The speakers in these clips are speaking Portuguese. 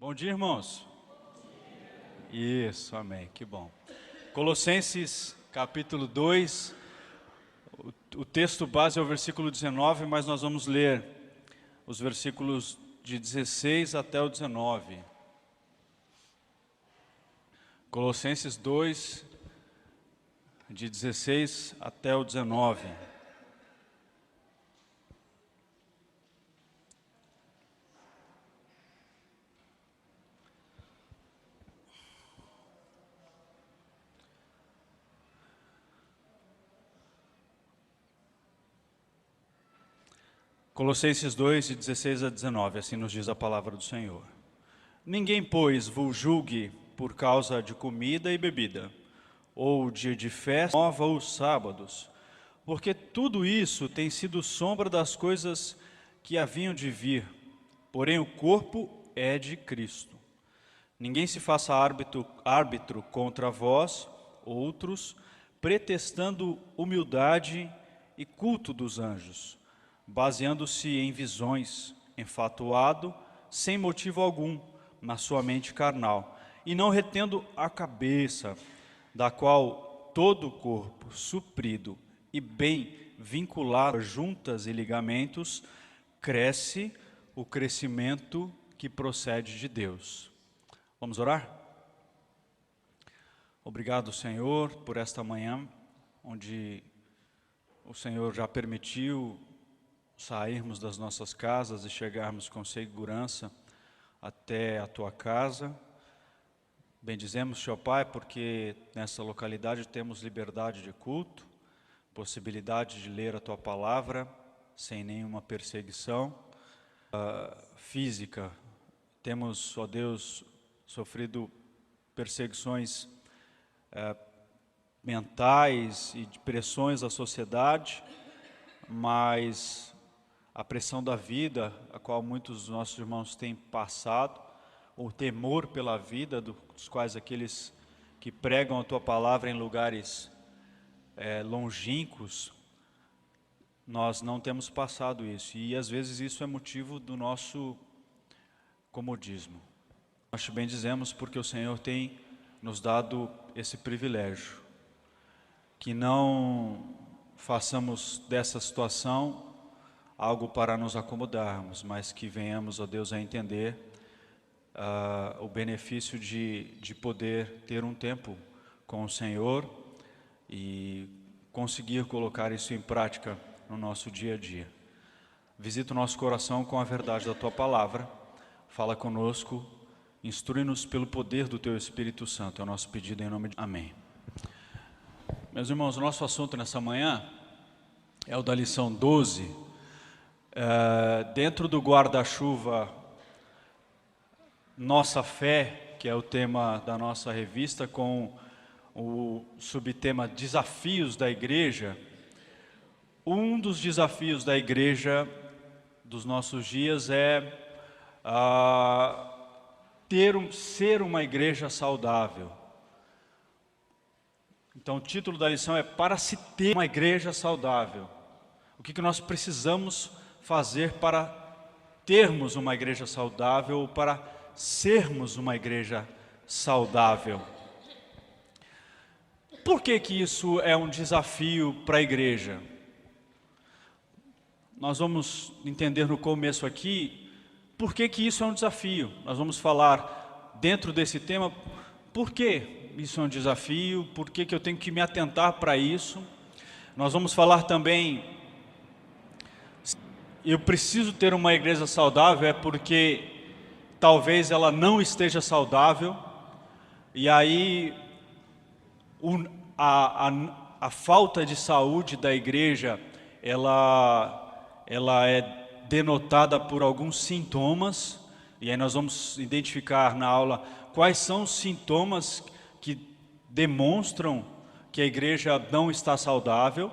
Bom dia, irmãos. Isso, amém, que bom. Colossenses capítulo 2, o texto base é o versículo 19, mas nós vamos ler os versículos de 16 até o 19. Colossenses 2, de 16 até o 19. Colossenses 2, de 16 a 19, assim nos diz a palavra do Senhor. Ninguém, pois, vos julgue por causa de comida e bebida, ou dia de festa nova ou sábados, porque tudo isso tem sido sombra das coisas que haviam de vir, porém o corpo é de Cristo. Ninguém se faça árbitro contra vós, outros, pretextando humildade e culto dos anjos, baseando-se em visões, enfatuado, sem motivo algum, na sua mente carnal, e não retendo a cabeça, da qual todo o corpo, suprido e bem vinculado a juntas e ligamentos, cresce o crescimento que procede de Deus. Vamos orar? Obrigado, Senhor, por esta manhã, onde o Senhor já permitiu sairmos das nossas casas e chegarmos com segurança até a Tua casa. Bendizemos, Senhor Pai, porque nessa localidade temos liberdade de culto, possibilidade de ler a Tua palavra sem nenhuma perseguição física. Temos, ó Deus, sofrido perseguições mentais e de pressões da sociedade, mas a pressão da vida, a qual muitos dos nossos irmãos têm passado, o temor pela vida, dos quais aqueles que pregam a Tua palavra em lugares longínquos, nós não temos passado isso, e às vezes isso é motivo do nosso comodismo. Nós te bendizemos porque o Senhor tem nos dado esse privilégio, que não façamos dessa situação algo para nos acomodarmos, mas que venhamos, ó Deus, a entender o benefício de poder ter um tempo com o Senhor e conseguir colocar isso em prática no nosso dia a dia. Visita o nosso coração com a verdade da Tua palavra, fala conosco, instrui-nos pelo poder do Teu Espírito Santo, é o nosso pedido em nome de Amém. Meus irmãos, o nosso assunto nessa manhã é o da lição 12, dentro do guarda-chuva Nossa Fé, que é o tema da nossa revista, com o subtema Desafios da Igreja. Um dos desafios da igreja dos nossos dias é ser uma igreja saudável. Então o título da lição é Para se ter uma igreja saudável. O que nós precisamos fazer para termos uma igreja saudável, ou para sermos uma igreja saudável. Por que isso é um desafio para a igreja? Nós vamos entender no começo aqui por que isso é um desafio. Nós vamos falar dentro desse tema por que isso é um desafio, por que eu tenho que me atentar para isso. Nós vamos falar também, eu preciso ter uma igreja saudável, é porque talvez ela não esteja saudável, e aí a falta de saúde da igreja, ela é denotada por alguns sintomas, e aí nós vamos identificar na aula quais são os sintomas que demonstram que a igreja não está saudável,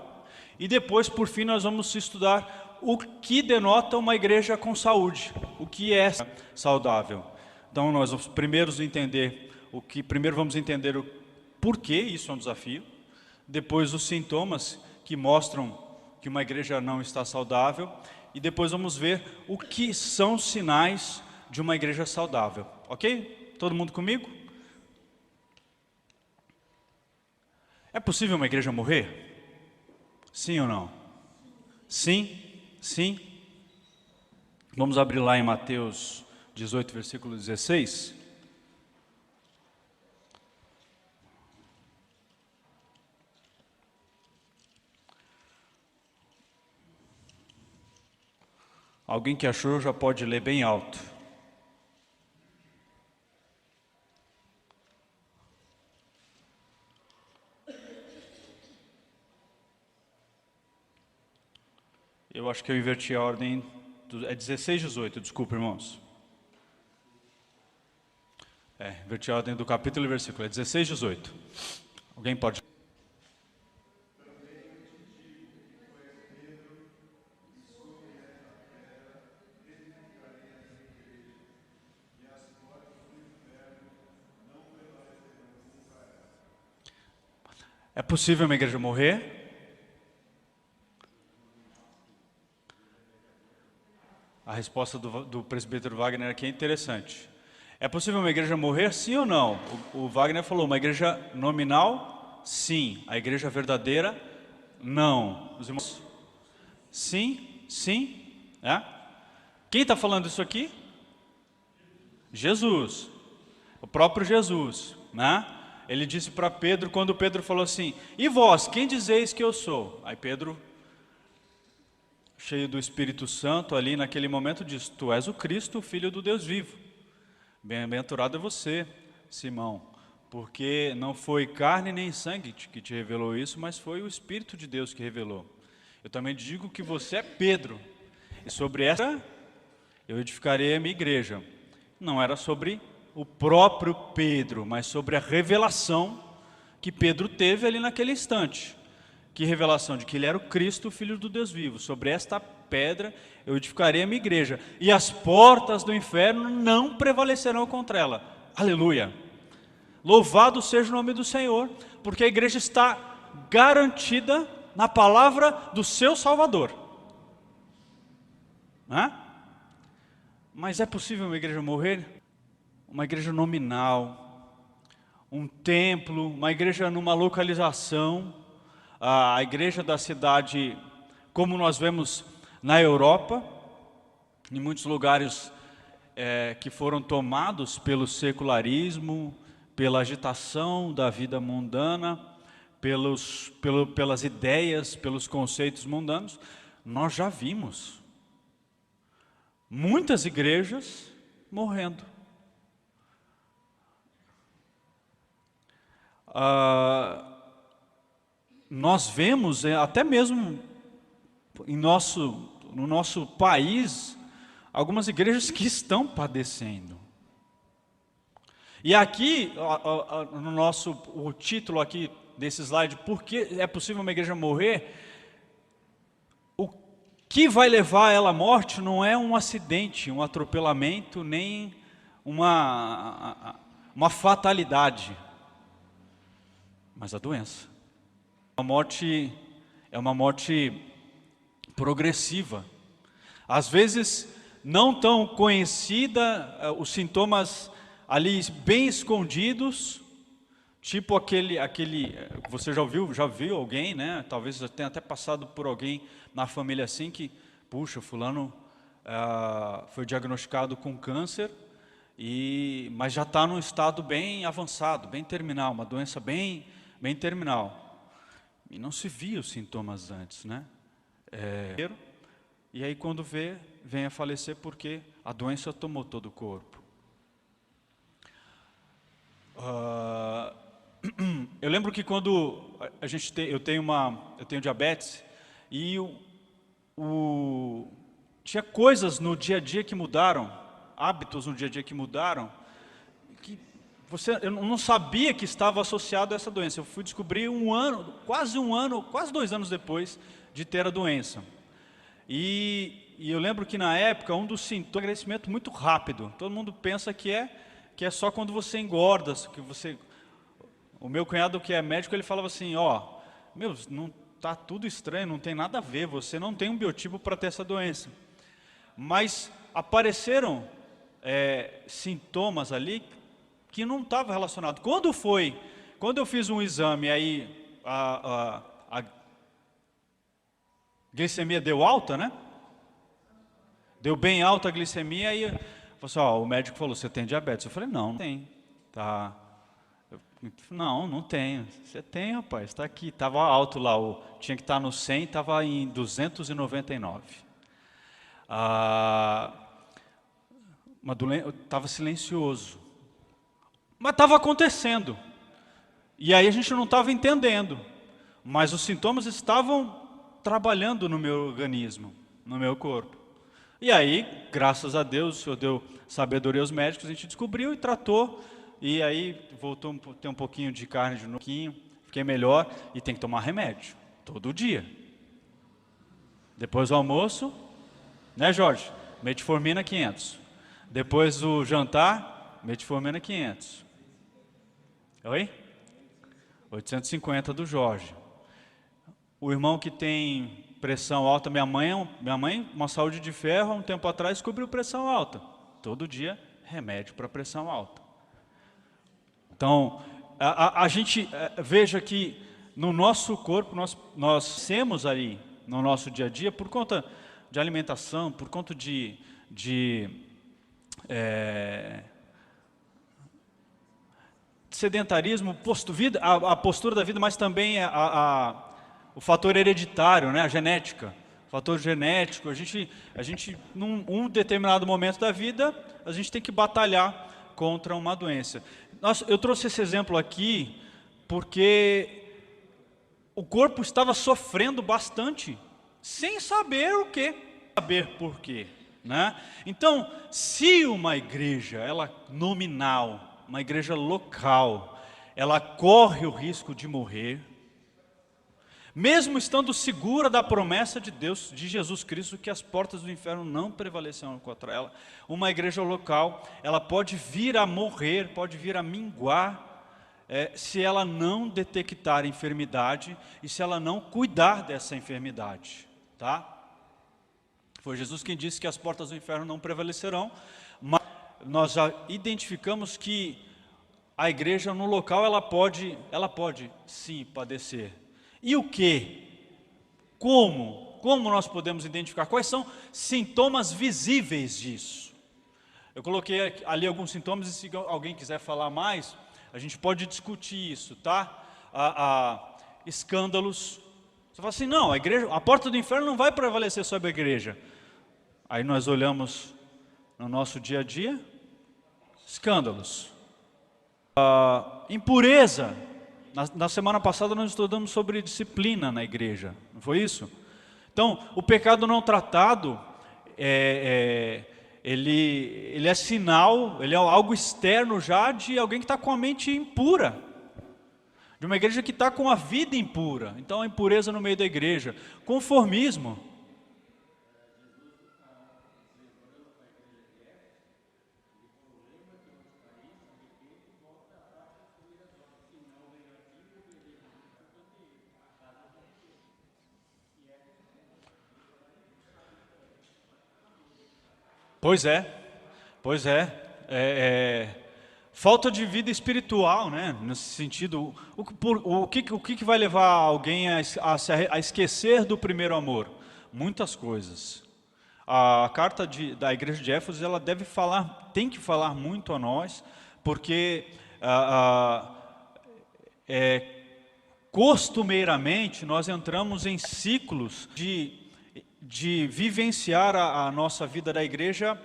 e depois, por fim, nós vamos estudar o que denota uma igreja com saúde, o que é saudável. Então nós vamos primeiro vamos entender o porquê isso é um desafio, depois os sintomas que mostram que uma igreja não está saudável, e depois vamos ver o que são os sinais de uma igreja saudável. ok? Todo mundo comigo? É possível uma igreja morrer? Sim ou não? Sim, sim. Vamos abrir lá em Mateus 18, versículo 16. Alguém que achou já pode ler bem alto. Eu acho que eu inverti a ordem. É 16, 18, desculpa, irmãos. Inverti a ordem do capítulo e versículo. É 16, 18. Alguém pode... É possível uma igreja morrer? A resposta do presbítero Wagner aqui é interessante. É possível uma igreja morrer, sim ou não? O Wagner falou, uma igreja nominal, sim. A igreja verdadeira, não. Os irmãos, sim, sim. Quem está falando isso aqui? Jesus. O próprio Jesus, né? Ele disse para Pedro, quando Pedro falou assim, e vós, quem dizeis que eu sou? Aí Pedro, cheio do Espírito Santo, ali naquele momento diz, tu és o Cristo, o Filho do Deus vivo. Bem-aventurado é você, Simão, porque não foi carne nem sangue que te revelou isso, mas foi o Espírito de Deus que revelou. Eu também digo que você é Pedro, e sobre essa eu edificarei a minha igreja. Não era sobre o próprio Pedro, mas sobre a revelação que Pedro teve ali naquele instante. Que revelação? De que ele era o Cristo, o Filho do Deus vivo. Sobre esta pedra eu edificarei a minha igreja, e as portas do inferno não prevalecerão contra ela. Aleluia! Louvado seja o nome do Senhor, porque a igreja está garantida na palavra do seu Salvador. Mas é possível uma igreja morrer? Uma igreja nominal, um templo, uma igreja numa localização, a igreja da cidade, como nós vemos na Europa, em muitos lugares que foram tomados pelo secularismo, pela agitação da vida mundana, pelas ideias, pelos conceitos mundanos, nós já vimos muitas igrejas morrendo. Nós vemos, até mesmo no nosso país, algumas igrejas que estão padecendo. E aqui, o título aqui desse slide, por que é possível uma igreja morrer? O que vai levar ela à morte não é um acidente, um atropelamento, nem uma fatalidade, mas a doença. A morte é uma morte progressiva. Às vezes não tão conhecida, os sintomas ali bem escondidos, tipo aquele você já viu alguém, né? Talvez já tenha até passado por alguém na família assim que, puxa, fulano foi diagnosticado com câncer, mas já está num estado bem avançado, bem terminal, uma doença bem terminal. E não se via os sintomas antes, né? E aí quando vem a falecer porque a doença tomou todo o corpo. Eu lembro que quando eu tenho diabetes e tinha coisas no dia a dia que mudaram, hábitos no dia a dia que mudaram, que eu não sabia que estava associado a essa doença. Eu fui descobrir quase 2 anos depois de ter a doença. E eu lembro que na época um dos sintomas é um emagrecimento muito rápido. Todo mundo pensa que é só quando você engorda, O meu cunhado, que é médico, ele falava assim, não tá tudo estranho, não tem nada a ver, você não tem um biotipo para ter essa doença. Mas apareceram sintomas ali que não estavam relacionados. Quando eu fiz um exame, aí a glicemia deu alta, né? Deu bem alta a glicemia, aí o médico falou, você tem diabetes? Eu falei, não tem. Tá. Não tenho. Você tem, rapaz, está aqui. Estava alto lá, tinha que estar no 100, estava em 299. Estava silencioso. Mas estava acontecendo. E aí a gente não estava entendendo. Mas os sintomas estavam trabalhando no meu organismo, no meu corpo. E aí, graças a Deus, o Senhor deu sabedoria aos médicos, a gente descobriu e tratou. E aí voltou a ter um pouquinho de carne de novo, fiquei melhor e tem que tomar remédio, todo dia. Depois do almoço, né, Jorge? Metformina 500. Depois do jantar, metformina 500. Oi? 850 do Jorge. O irmão que tem pressão alta, minha mãe, uma saúde de ferro, há um tempo atrás descobriu pressão alta. Todo dia, remédio para pressão alta. Então, a gente veja que no nosso corpo, nós temos aí, no nosso dia a dia, por conta de alimentação, por conta de sedentarismo, a postura da vida, mas também o fator hereditário, né, a genética. O fator genético, a gente num determinado momento da vida, a gente tem que batalhar contra uma doença. Eu trouxe esse exemplo aqui porque o corpo estava sofrendo bastante, sem saber o quê, saber por quê, né? Então, se uma igreja, ela nominal, uma igreja local, ela corre o risco de morrer, mesmo estando segura da promessa de Deus, de Jesus Cristo, que as portas do inferno não prevalecerão contra ela, uma igreja local, ela pode vir a morrer, pode vir a minguar, se ela não detectar a enfermidade e se ela não cuidar dessa enfermidade, tá? Foi Jesus quem disse que as portas do inferno não prevalecerão, mas nós já identificamos que a igreja no local, ela pode sim padecer. E o que? Como nós podemos identificar? Quais são sintomas visíveis disso? Eu coloquei ali alguns sintomas e se alguém quiser falar mais, a gente pode discutir isso, tá? Escândalos. Você fala assim, não, a porta do inferno não vai prevalecer sobre a igreja. Aí nós olhamos no nosso dia a dia, escândalos. Impureza. Na semana passada nós estudamos sobre disciplina na igreja, não foi isso? Então, o pecado não tratado, ele é sinal, ele é algo externo já de alguém que está com a mente impura. De uma igreja que está com a vida impura. Então, a impureza no meio da igreja. Conformismo. Pois é. Falta de vida espiritual, né? Nesse sentido, o que vai levar alguém a esquecer do primeiro amor? Muitas coisas. A carta da igreja de Éfeso, ela tem que falar muito a nós, porque costumeiramente nós entramos em ciclos de vivenciar a nossa vida da igreja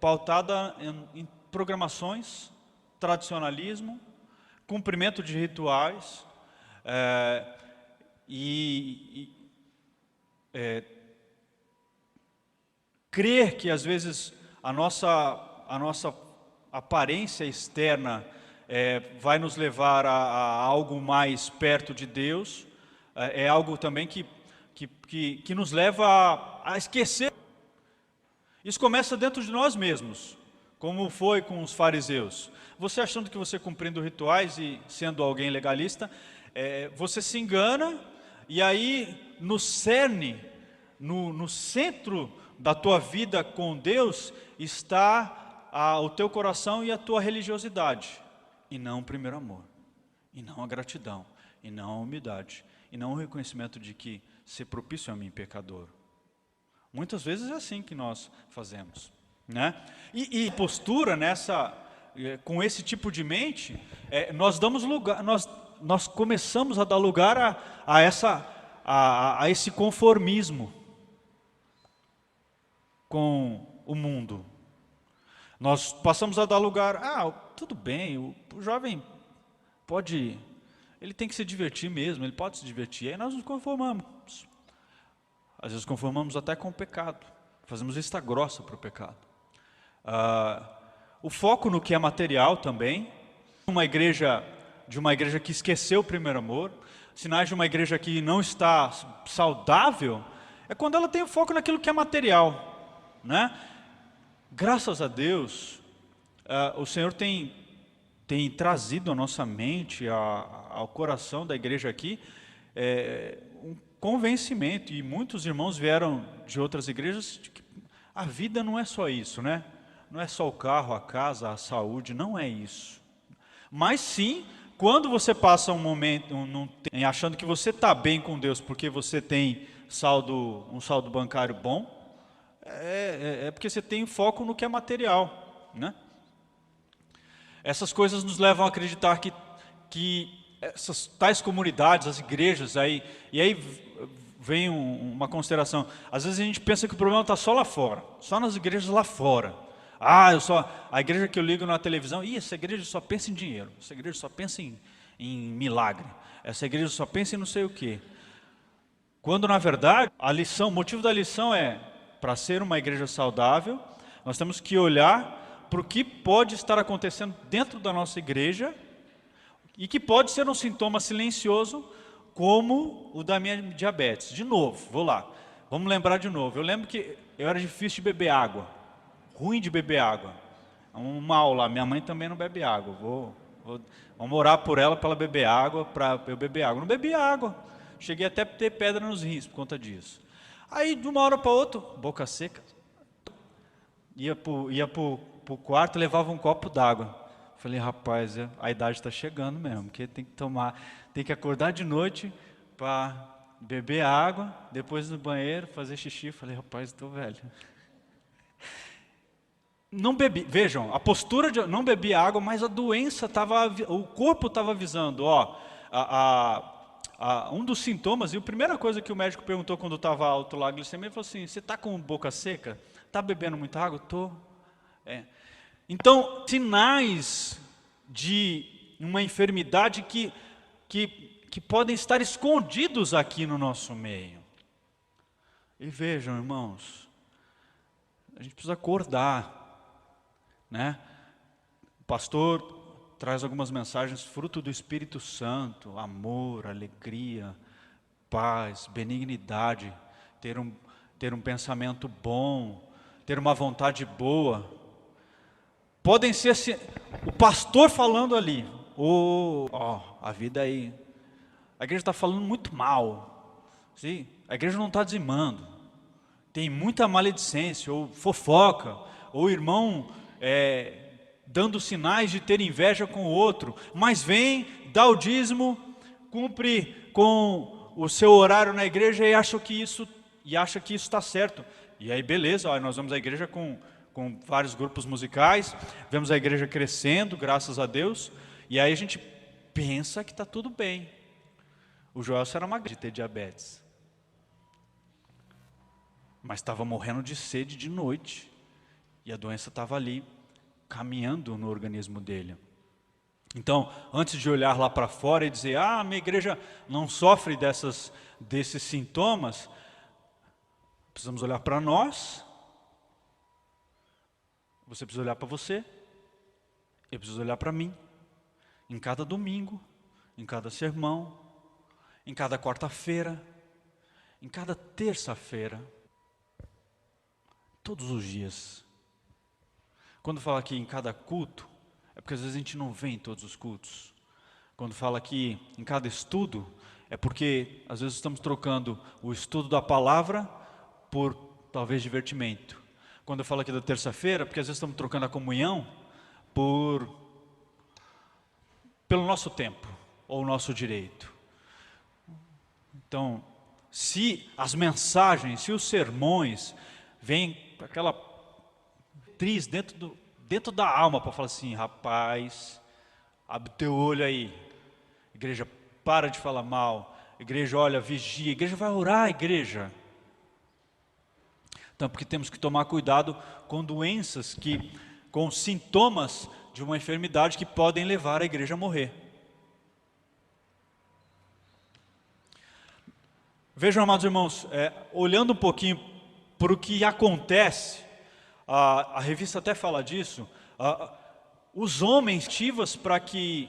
pautada em programações, tradicionalismo, cumprimento de rituais crer que às vezes a nossa aparência externa vai nos levar a algo mais perto de Deus, é algo também que nos leva a esquecer. Isso começa dentro de nós mesmos, como foi com os fariseus. Você achando que você cumprindo rituais e sendo alguém legalista, você se engana, e aí no cerne, no centro da tua vida com Deus está o teu coração e a tua religiosidade, e não o primeiro amor, e não a gratidão, e não a humildade, e não o reconhecimento de que ser propício a mim, pecador. Muitas vezes é assim que nós fazemos, né? E postura com esse tipo de mente, nós damos lugar, nós começamos a dar lugar a esse conformismo com o mundo. Nós passamos a dar lugar, tudo bem, o jovem ele tem que se divertir mesmo, ele pode se divertir. Aí nós nos conformamos. Às vezes conformamos até com o pecado. Fazemos vista grossa para o pecado. O foco no que é material também. De uma igreja que esqueceu o primeiro amor. Sinais de uma igreja que não está saudável é quando ela tem o foco naquilo que é material, né? Graças a Deus, o Senhor tem trazido à nossa mente, ao coração da igreja aqui, um convencimento, e muitos irmãos vieram de outras igrejas, de que a vida não é só isso, né? Não é só o carro, a casa, a saúde, não é isso. Mas sim, quando você passa um momento achando que você está bem com Deus porque você tem um saldo bancário bom, é porque você tem foco no que é material, né? Essas coisas nos levam a acreditar que essas tais comunidades, as igrejas, e aí vem uma consideração. Às vezes a gente pensa que o problema está só lá fora, só nas igrejas lá fora. A igreja que eu ligo na televisão, essa igreja só pensa em dinheiro, essa igreja só pensa em milagre, essa igreja só pensa em não sei o quê. Quando na verdade, o motivo da lição é, para ser uma igreja saudável, nós temos que olhar para o que pode estar acontecendo dentro da nossa igreja e que pode ser um sintoma silencioso, como o da minha diabetes. De novo, vamos lembrar de novo. Eu lembro que eu era difícil de beber água, ruim de beber água. Um mal lá, minha mãe também não bebe água. Vamos orar por ela para ela beber água, para eu beber água. Não bebia água, cheguei até a ter pedra nos rins por conta disso. Aí de uma hora para outra, boca seca, ia pro quarto, levava um copo d'água. Falei, rapaz, a idade está chegando mesmo, porque tem que acordar de noite para beber água, depois no banheiro, fazer xixi. Falei, rapaz, estou velho. Não bebi, vejam, a postura de não beber água, mas a doença o corpo estava avisando, um dos sintomas, e a primeira coisa que o médico perguntou quando estava alto lá, a glicemia, ele falou assim, você está com boca seca? Está bebendo muita água? Estou. Então, sinais de uma enfermidade que podem estar escondidos aqui no nosso meio. E vejam, irmãos, a gente precisa acordar, né? O pastor traz algumas mensagens, fruto do Espírito Santo, amor, alegria, paz, benignidade, ter um pensamento bom, ter uma vontade boa. Podem ser assim, o pastor falando ali, a vida aí, a igreja está falando muito mal, sim? A igreja não está dizimando, tem muita maledicência, ou fofoca, ou irmão dando sinais de ter inveja com o outro, mas vem, dá o dízimo, cumpre com o seu horário na igreja e acha que isso está certo. E aí beleza, nós vamos à igreja com vários grupos musicais, vemos a igreja crescendo, graças a Deus, e aí a gente pensa que está tudo bem. O Joelson era magro de ter diabetes, mas estava morrendo de sede de noite, e a doença estava ali, caminhando no organismo dele. Então, antes de olhar lá para fora e dizer, minha igreja não sofre desses sintomas, precisamos olhar para nós. Você precisa olhar para você, eu preciso olhar para mim, em cada domingo, em cada sermão, em cada quarta-feira, em cada terça-feira, todos os dias. Quando fala aqui em cada culto, é porque às vezes a gente não vem em todos os cultos. Quando fala aqui em cada estudo, é porque às vezes estamos trocando o estudo da palavra por talvez divertimento. Quando eu falo aqui da terça-feira, porque às vezes estamos trocando a comunhão pelo nosso tempo, ou o nosso direito. Então, se as mensagens, se os sermões vêm com aquela atriz dentro da alma para falar assim, rapaz, abre teu olho aí, igreja, para de falar mal, igreja, olha, vigia, igreja vai orar, igreja. Então, porque temos que tomar cuidado com doenças, com sintomas de uma enfermidade que podem levar a igreja a morrer. Vejam, amados irmãos, olhando um pouquinho para o que acontece, a revista até fala disso, os homens ativas para que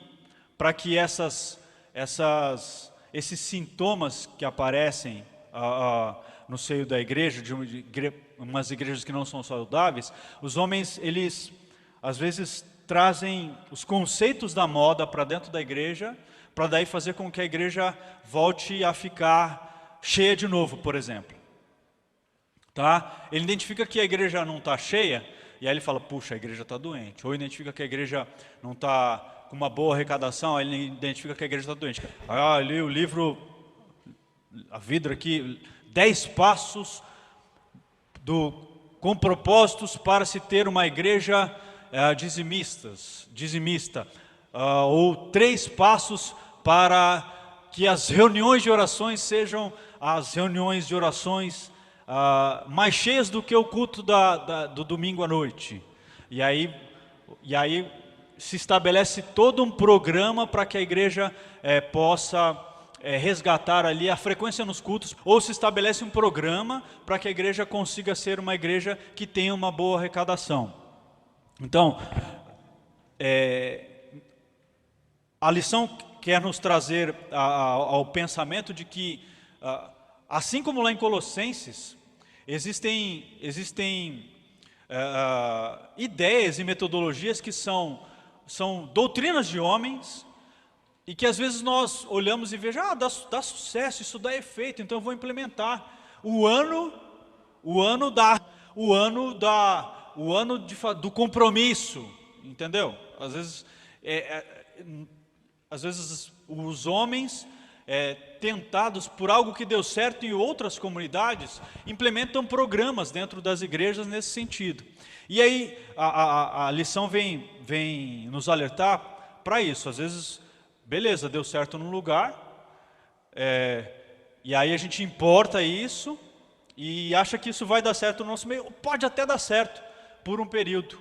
esses sintomas que aparecem no seio da igreja, de umas igrejas que não são saudáveis, os homens, eles às vezes trazem os conceitos da moda para dentro da igreja, para daí fazer com que a igreja volte a ficar cheia de novo, por exemplo. Tá? Ele identifica que a igreja não está cheia, e aí ele fala, puxa, a igreja está doente. Ou identifica que a igreja não está com uma boa arrecadação, aí ele identifica que a igreja está doente. Eu li o livro, a vida aqui, 10 passos com propósitos para se ter uma igreja dizimista, ou 3 passos para que as reuniões de orações sejam as reuniões de orações mais cheias do que o culto do domingo à noite. E aí se estabelece todo um programa para que a igreja possa resgatar ali a frequência nos cultos, ou se estabelece um programa para que a igreja consiga ser uma igreja que tenha uma boa arrecadação. Então, a lição quer nos trazer ao pensamento de que, assim como lá em Colossenses, existem ideias e metodologias que são doutrinas de homens, e que às vezes nós olhamos e vejamos, dá sucesso, isso dá efeito, então eu vou implementar. O ano do compromisso, entendeu? Às vezes os homens, tentados por algo que deu certo em outras comunidades, implementam programas dentro das igrejas nesse sentido. E aí a lição vem nos alertar para isso. Às vezes, beleza, deu certo num lugar, e aí a gente importa isso e acha que isso vai dar certo no nosso meio. Pode até dar certo por um período.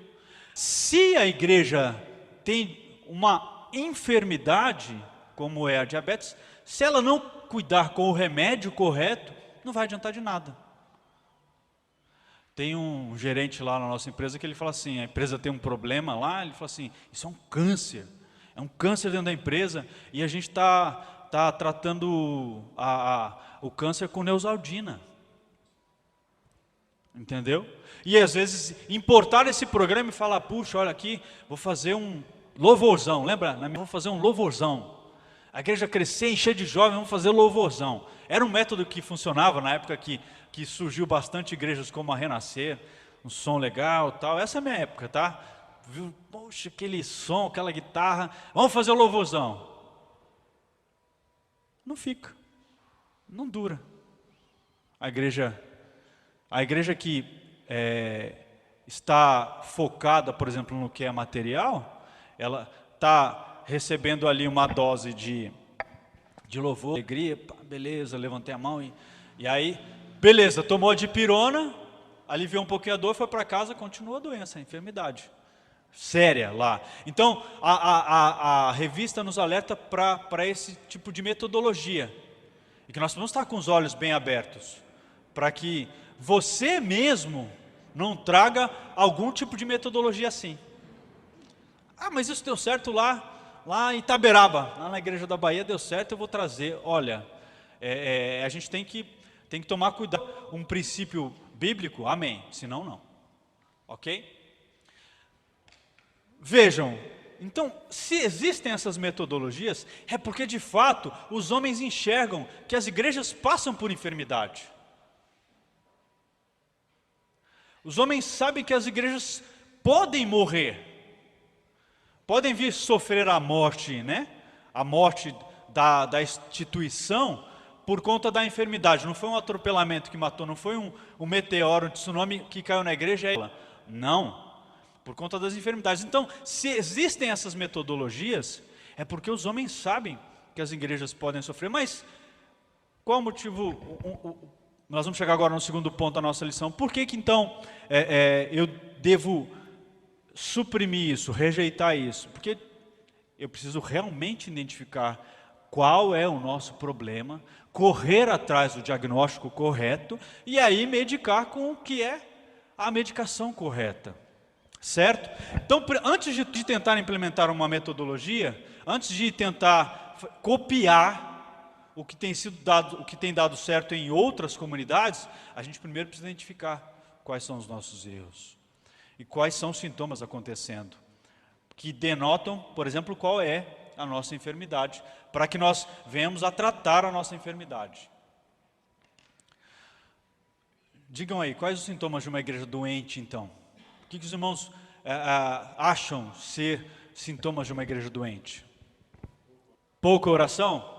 Se a igreja tem uma enfermidade, como é a diabetes, se ela não cuidar com o remédio correto, não vai adiantar de nada. Tem um gerente lá na nossa empresa que ele fala assim, a empresa tem um problema lá, ele fala assim, isso é um câncer dentro da empresa, e a gente está tratando o câncer com Neosaldina. Entendeu? E às vezes importar esse programa e falar, puxa, olha aqui, vou fazer um louvorzão, lembra? Vou fazer um louvorzão. A igreja crescer, encher de jovens, vamos fazer louvorzão. Era um método que funcionava na época que surgiu bastante igrejas como a Renascer, um som legal e tal. Essa é a minha época, tá? Viu? Poxa, aquele som, aquela guitarra, vamos fazer o louvorzão. Não fica, não dura. A igreja que está focada, por exemplo, no que é material, ela está recebendo ali uma dose de louvor, alegria, beleza, levantei a mão e aí, beleza, tomou a dipirona, aliviou um pouquinho a dor, foi para casa, continua a doença, a enfermidade séria lá. Então, a revista nos alerta para esse tipo de metodologia, e que nós vamos estar com os olhos bem abertos, para que você mesmo não traga algum tipo de metodologia assim. Mas isso deu certo lá em Itaberaba, lá na igreja da Bahia deu certo, eu vou trazer. Olha, a gente tem que tomar cuidado. Um princípio bíblico, amém, senão não. Ok? Vejam, então, se existem essas metodologias, é porque de fato os homens enxergam que as igrejas passam por enfermidade. Os homens sabem que as igrejas podem morrer, podem vir sofrer a morte, né? A morte da instituição por conta da enfermidade. Não foi um atropelamento que matou, não foi um meteoro, um tsunami que caiu na igreja. Não, por conta das enfermidades. Então, se existem essas metodologias, é porque os homens sabem que as igrejas podem sofrer. Mas qual o motivo? Nós vamos chegar agora no segundo ponto da nossa lição. Por que então eu devo suprimir isso, rejeitar isso? Porque eu preciso realmente identificar qual é o nosso problema, correr atrás do diagnóstico correto e aí medicar com o que é a medicação correta, certo? Então, antes de tentar implementar uma metodologia, antes de tentar copiar o que tem sido dado, o que tem dado certo em outras comunidades, a gente primeiro precisa identificar quais são os nossos erros e quais são os sintomas acontecendo, que denotam, por exemplo, qual é a nossa enfermidade, para que nós venhamos a tratar a nossa enfermidade. Digam aí, quais os sintomas de uma igreja doente, então? O que os irmãos acham ser sintomas de uma igreja doente? Pouca oração?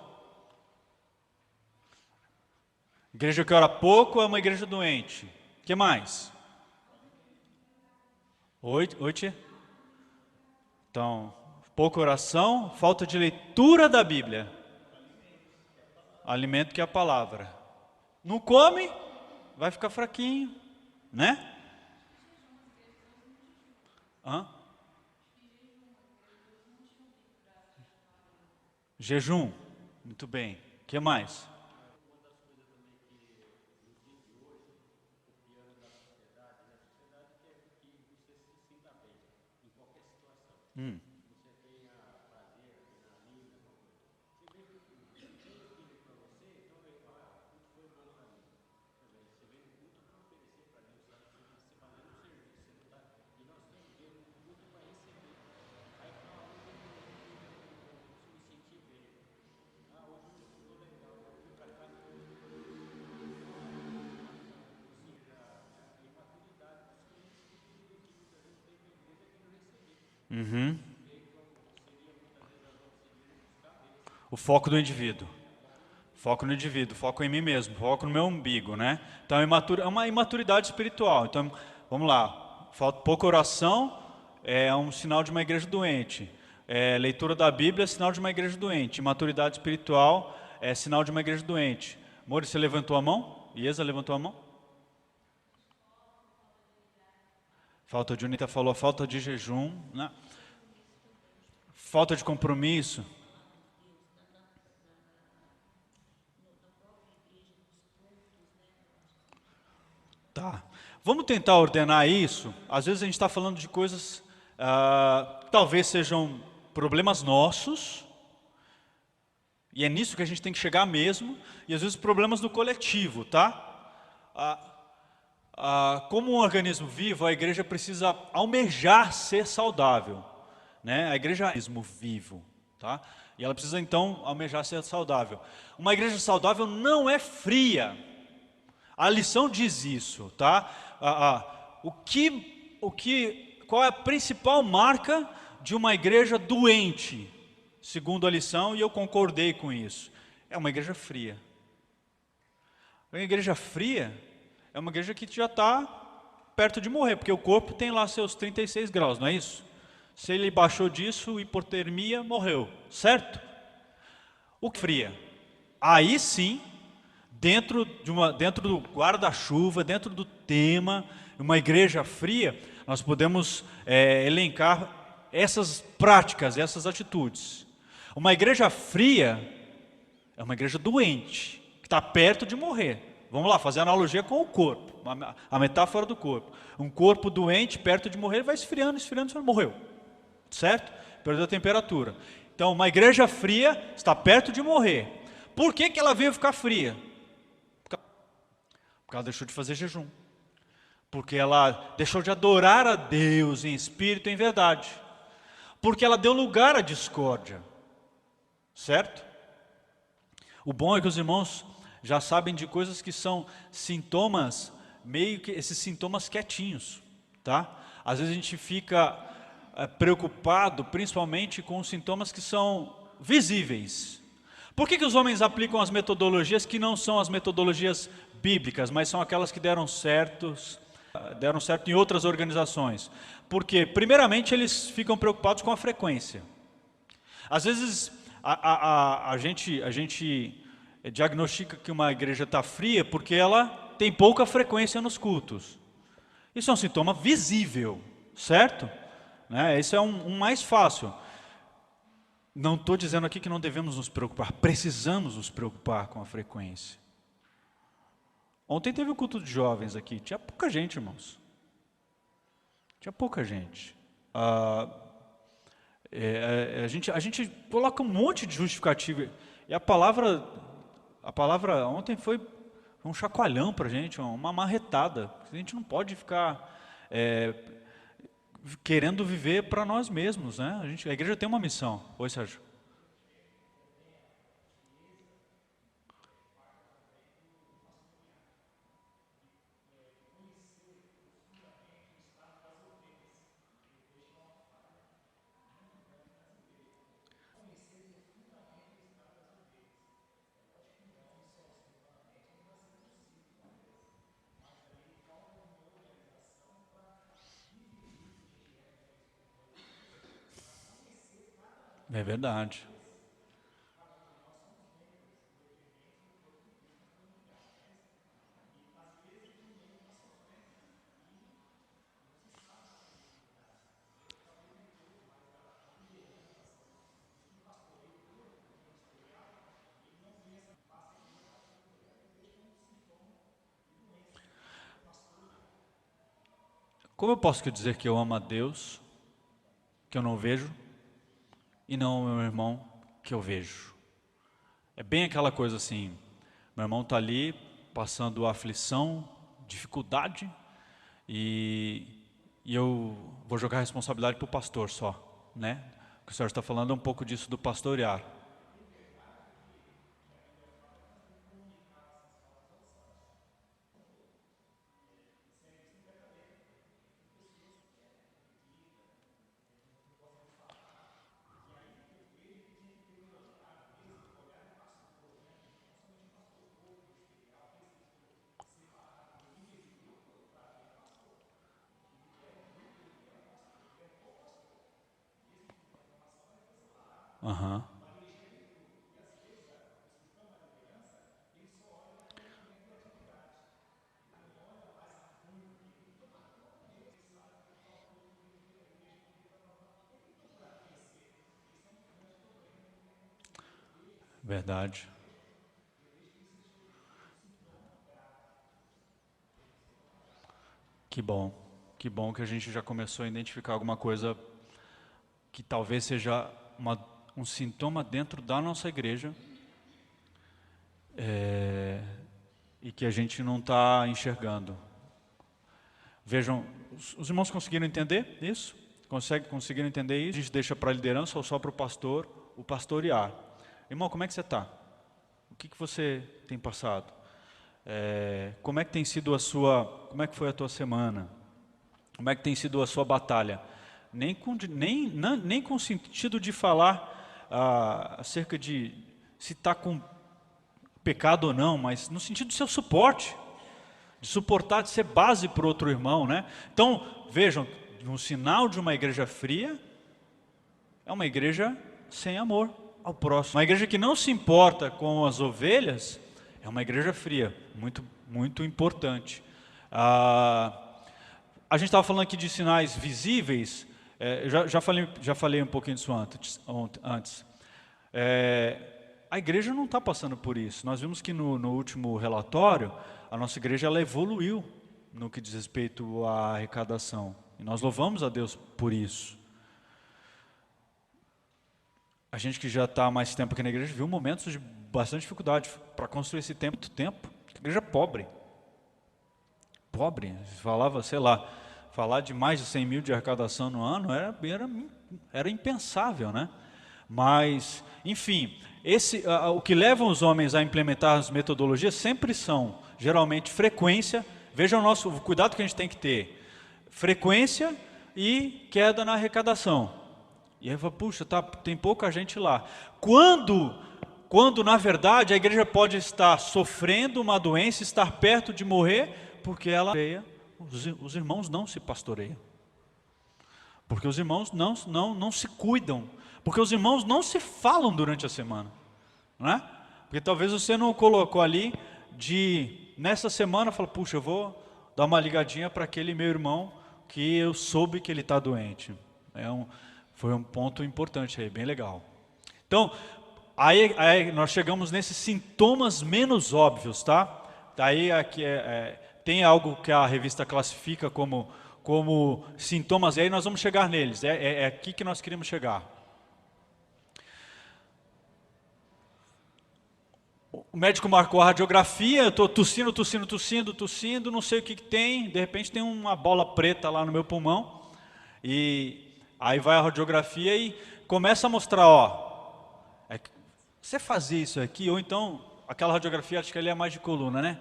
Igreja que ora pouco é uma igreja doente. O que mais? Oi, tia? Então, pouca oração, falta de leitura da Bíblia. Alimento que é a palavra. Não come, vai ficar fraquinho, né? Jejum, muito bem. O que mais? O foco do indivíduo. Foco no indivíduo, foco em mim mesmo, foco no meu umbigo, né? Então é uma imaturidade espiritual. Então, vamos lá. Pouca oração é um sinal de uma igreja doente. Leitura da Bíblia é sinal de uma igreja doente. Imaturidade espiritual é sinal de uma igreja doente. Mori, você levantou a mão? Iesa levantou a mão? Falta de unidade, falou falta de jejum, né? Falta de compromisso. Tá. Vamos tentar ordenar isso. Às vezes a gente está falando de coisas talvez sejam problemas nossos, e é nisso que a gente tem que chegar mesmo, e às vezes problemas do coletivo, tá? Como um organismo vivo, a igreja precisa almejar ser saudável, né? A igreja é um organismo vivo, tá? E ela precisa então almejar ser saudável. Uma igreja saudável não é fria. A lição diz isso, tá? Qual é a principal marca de uma igreja doente? Segundo a lição, e eu concordei com isso, é uma igreja fria. Uma igreja fria é uma igreja que já está perto de morrer, porque o corpo tem lá seus 36 graus, não é isso? Se ele baixou disso, hipotermia, morreu, certo? O que fria? Aí sim, dentro do guarda-chuva, dentro do tema, uma igreja fria, nós podemos elencar essas práticas, essas atitudes. Uma igreja fria é uma igreja doente, que está perto de morrer. Vamos lá, fazer analogia com o corpo, a metáfora do corpo. Um corpo doente, perto de morrer, vai esfriando, esfriando, morreu. Certo? Perdeu a temperatura. Então, uma igreja fria está perto de morrer. Por que ela veio ficar fria? Porque ela deixou de fazer jejum. Porque ela deixou de adorar a Deus em espírito e em verdade. Porque ela deu lugar à discórdia. Certo? O bom é que os irmãos já sabem de coisas que são sintomas meio que esses sintomas quietinhos, tá? Às vezes a gente fica preocupado principalmente com os sintomas que são visíveis. Por que os homens aplicam as metodologias que não são as metodologias bíblicas, mas são aquelas que deram certo em outras organizações? Porque, primeiramente, eles ficam preocupados com a frequência. Às vezes, a gente diagnostica que uma igreja está fria porque ela tem pouca frequência nos cultos. Isso é um sintoma visível, certo? Esse é um mais fácil. Não estou dizendo aqui que não devemos nos preocupar, precisamos nos preocupar com a frequência. Ontem teve o culto de jovens aqui, tinha pouca gente, irmãos. Tinha pouca gente. A gente coloca um monte de justificativa. E a palavra ontem foi um chacoalhão para a gente, uma marretada. A gente não pode ficar querendo viver para nós mesmos, né? A igreja tem uma missão. Oi, Sérgio. É verdade. Como eu posso dizer que eu amo a Deus, que eu não vejo, e não o meu irmão, que eu vejo? É bem aquela coisa assim, meu irmão está ali, passando aflição, dificuldade, e eu vou jogar a responsabilidade para o pastor só, né? O que o senhor está falando é um pouco disso do pastorear. Aham. Verdade. Que bom que a gente já começou a identificar alguma coisa que talvez seja um sintoma dentro da nossa igreja e que a gente não está enxergando. Vejam, os irmãos conseguiram entender isso? Conseguiram entender isso? A gente deixa para a liderança ou só para o pastor, o pastorear. Irmão, como é que você está? O que você tem passado? Como é que tem sido como é que foi a tua semana? Como é que tem sido a sua batalha? Nem com o sentido de falar acerca de se está com pecado ou não, mas no sentido de ser o suporte, de suportar, de ser base para o outro irmão, né? Então, vejam, um sinal de uma igreja fria é uma igreja sem amor ao próximo. Uma igreja que não se importa com as ovelhas é uma igreja fria, muito, muito importante. A gente estava falando aqui de sinais visíveis, já falei um pouquinho disso antes. A igreja não está passando por isso. Nós vimos que no último relatório, a nossa igreja ela evoluiu no que diz respeito à arrecadação. E nós louvamos a Deus por isso. A gente que já está há mais tempo aqui na igreja viu momentos de bastante dificuldade para construir esse tempo. A igreja pobre. Falava, sei lá, falar de mais de 100 mil de arrecadação no ano era impensável, né? Mas, enfim, o que leva os homens a implementar as metodologias sempre são, geralmente, frequência Veja o cuidado que a gente tem que ter. Frequência e queda na arrecadação. E aí fala, puxa, tem pouca gente lá. Quando na verdade a igreja pode estar sofrendo uma doença, estar perto de morrer, porque os irmãos não se pastoreiam. Porque os irmãos não se cuidam. Porque os irmãos não se falam durante a semana. Não é? Porque talvez você não colocou ali nessa semana, fala, puxa, eu vou dar uma ligadinha para aquele meu irmão que eu soube que ele está doente. Foi um ponto importante aí, bem legal. Então, aí nós chegamos nesses sintomas menos óbvios, tá? Daí aqui tem algo que a revista classifica como sintomas, e aí nós vamos chegar neles, é aqui que nós queremos chegar. O médico marcou a radiografia, eu estou tossindo, não sei o que tem, de repente tem uma bola preta lá no meu pulmão, e aí vai a radiografia e começa a mostrar, você fazia isso aqui, ou então, aquela radiografia, acho que ali é mais de coluna, né?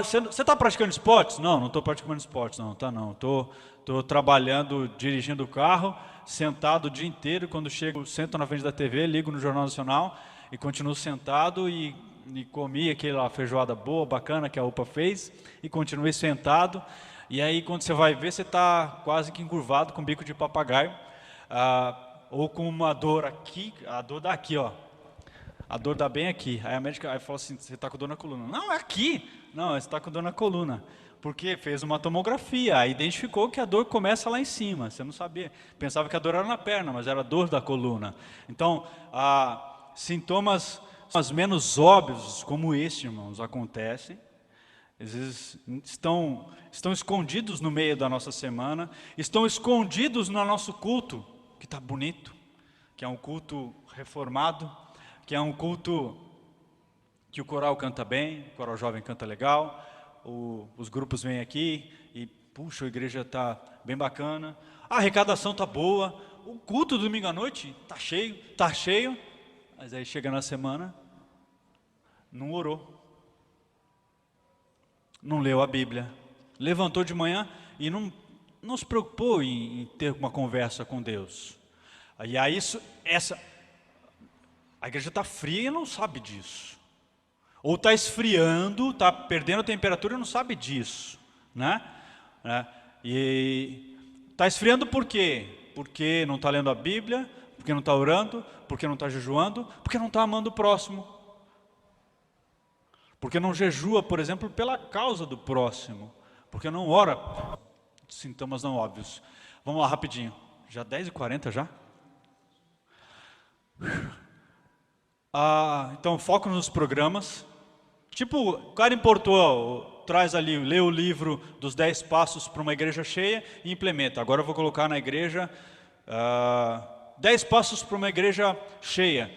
Você está praticando esportes? Não estou praticando esportes, não. Estou trabalhando, dirigindo o carro, sentado o dia inteiro, quando chego, sento na frente da TV, ligo no Jornal Nacional, e continuo sentado e comi aquela feijoada boa, bacana que a UPA fez, e continuei sentado, e aí quando você vai ver, você está quase que encurvado com bico de papagaio, ou com uma dor aqui, a dor dá aqui, a dor dá bem aqui. Aí a médica fala assim, você está com dor na coluna. Não, é aqui. Não, você está com dor na coluna. Porque fez uma tomografia, aí identificou que a dor começa lá em cima. Você não sabia, pensava que a dor era na perna, mas era a dor da coluna. Então, sintomas menos óbvios como este, irmãos, acontecem. Às vezes estão escondidos no meio da nossa semana, estão escondidos no nosso culto, que está bonito, que é um culto reformado, que é um culto que o coral canta bem, o coral jovem canta legal, os grupos vêm aqui e, puxa, a igreja está bem bacana, a arrecadação está boa, o culto domingo à noite está cheio, mas aí chega na semana, não orou, não leu a Bíblia, levantou de manhã e não se preocupou em ter uma conversa com Deus. E aí a igreja está fria e não sabe disso. Ou está esfriando, está perdendo a temperatura e não sabe disso. Né? E está esfriando por quê? Porque não está lendo a Bíblia, porque não está orando, porque não está jejuando, porque não está amando o próximo. Porque não jejua, por exemplo, pela causa do próximo. Porque não ora. Sintomas não óbvios. Vamos lá, rapidinho. Já 10h40 já? Então, foco nos programas. Tipo, o cara importou, traz ali, lê o livro dos 10 passos para uma igreja cheia e implementa. Agora eu vou colocar na igreja 10 passos para uma igreja cheia.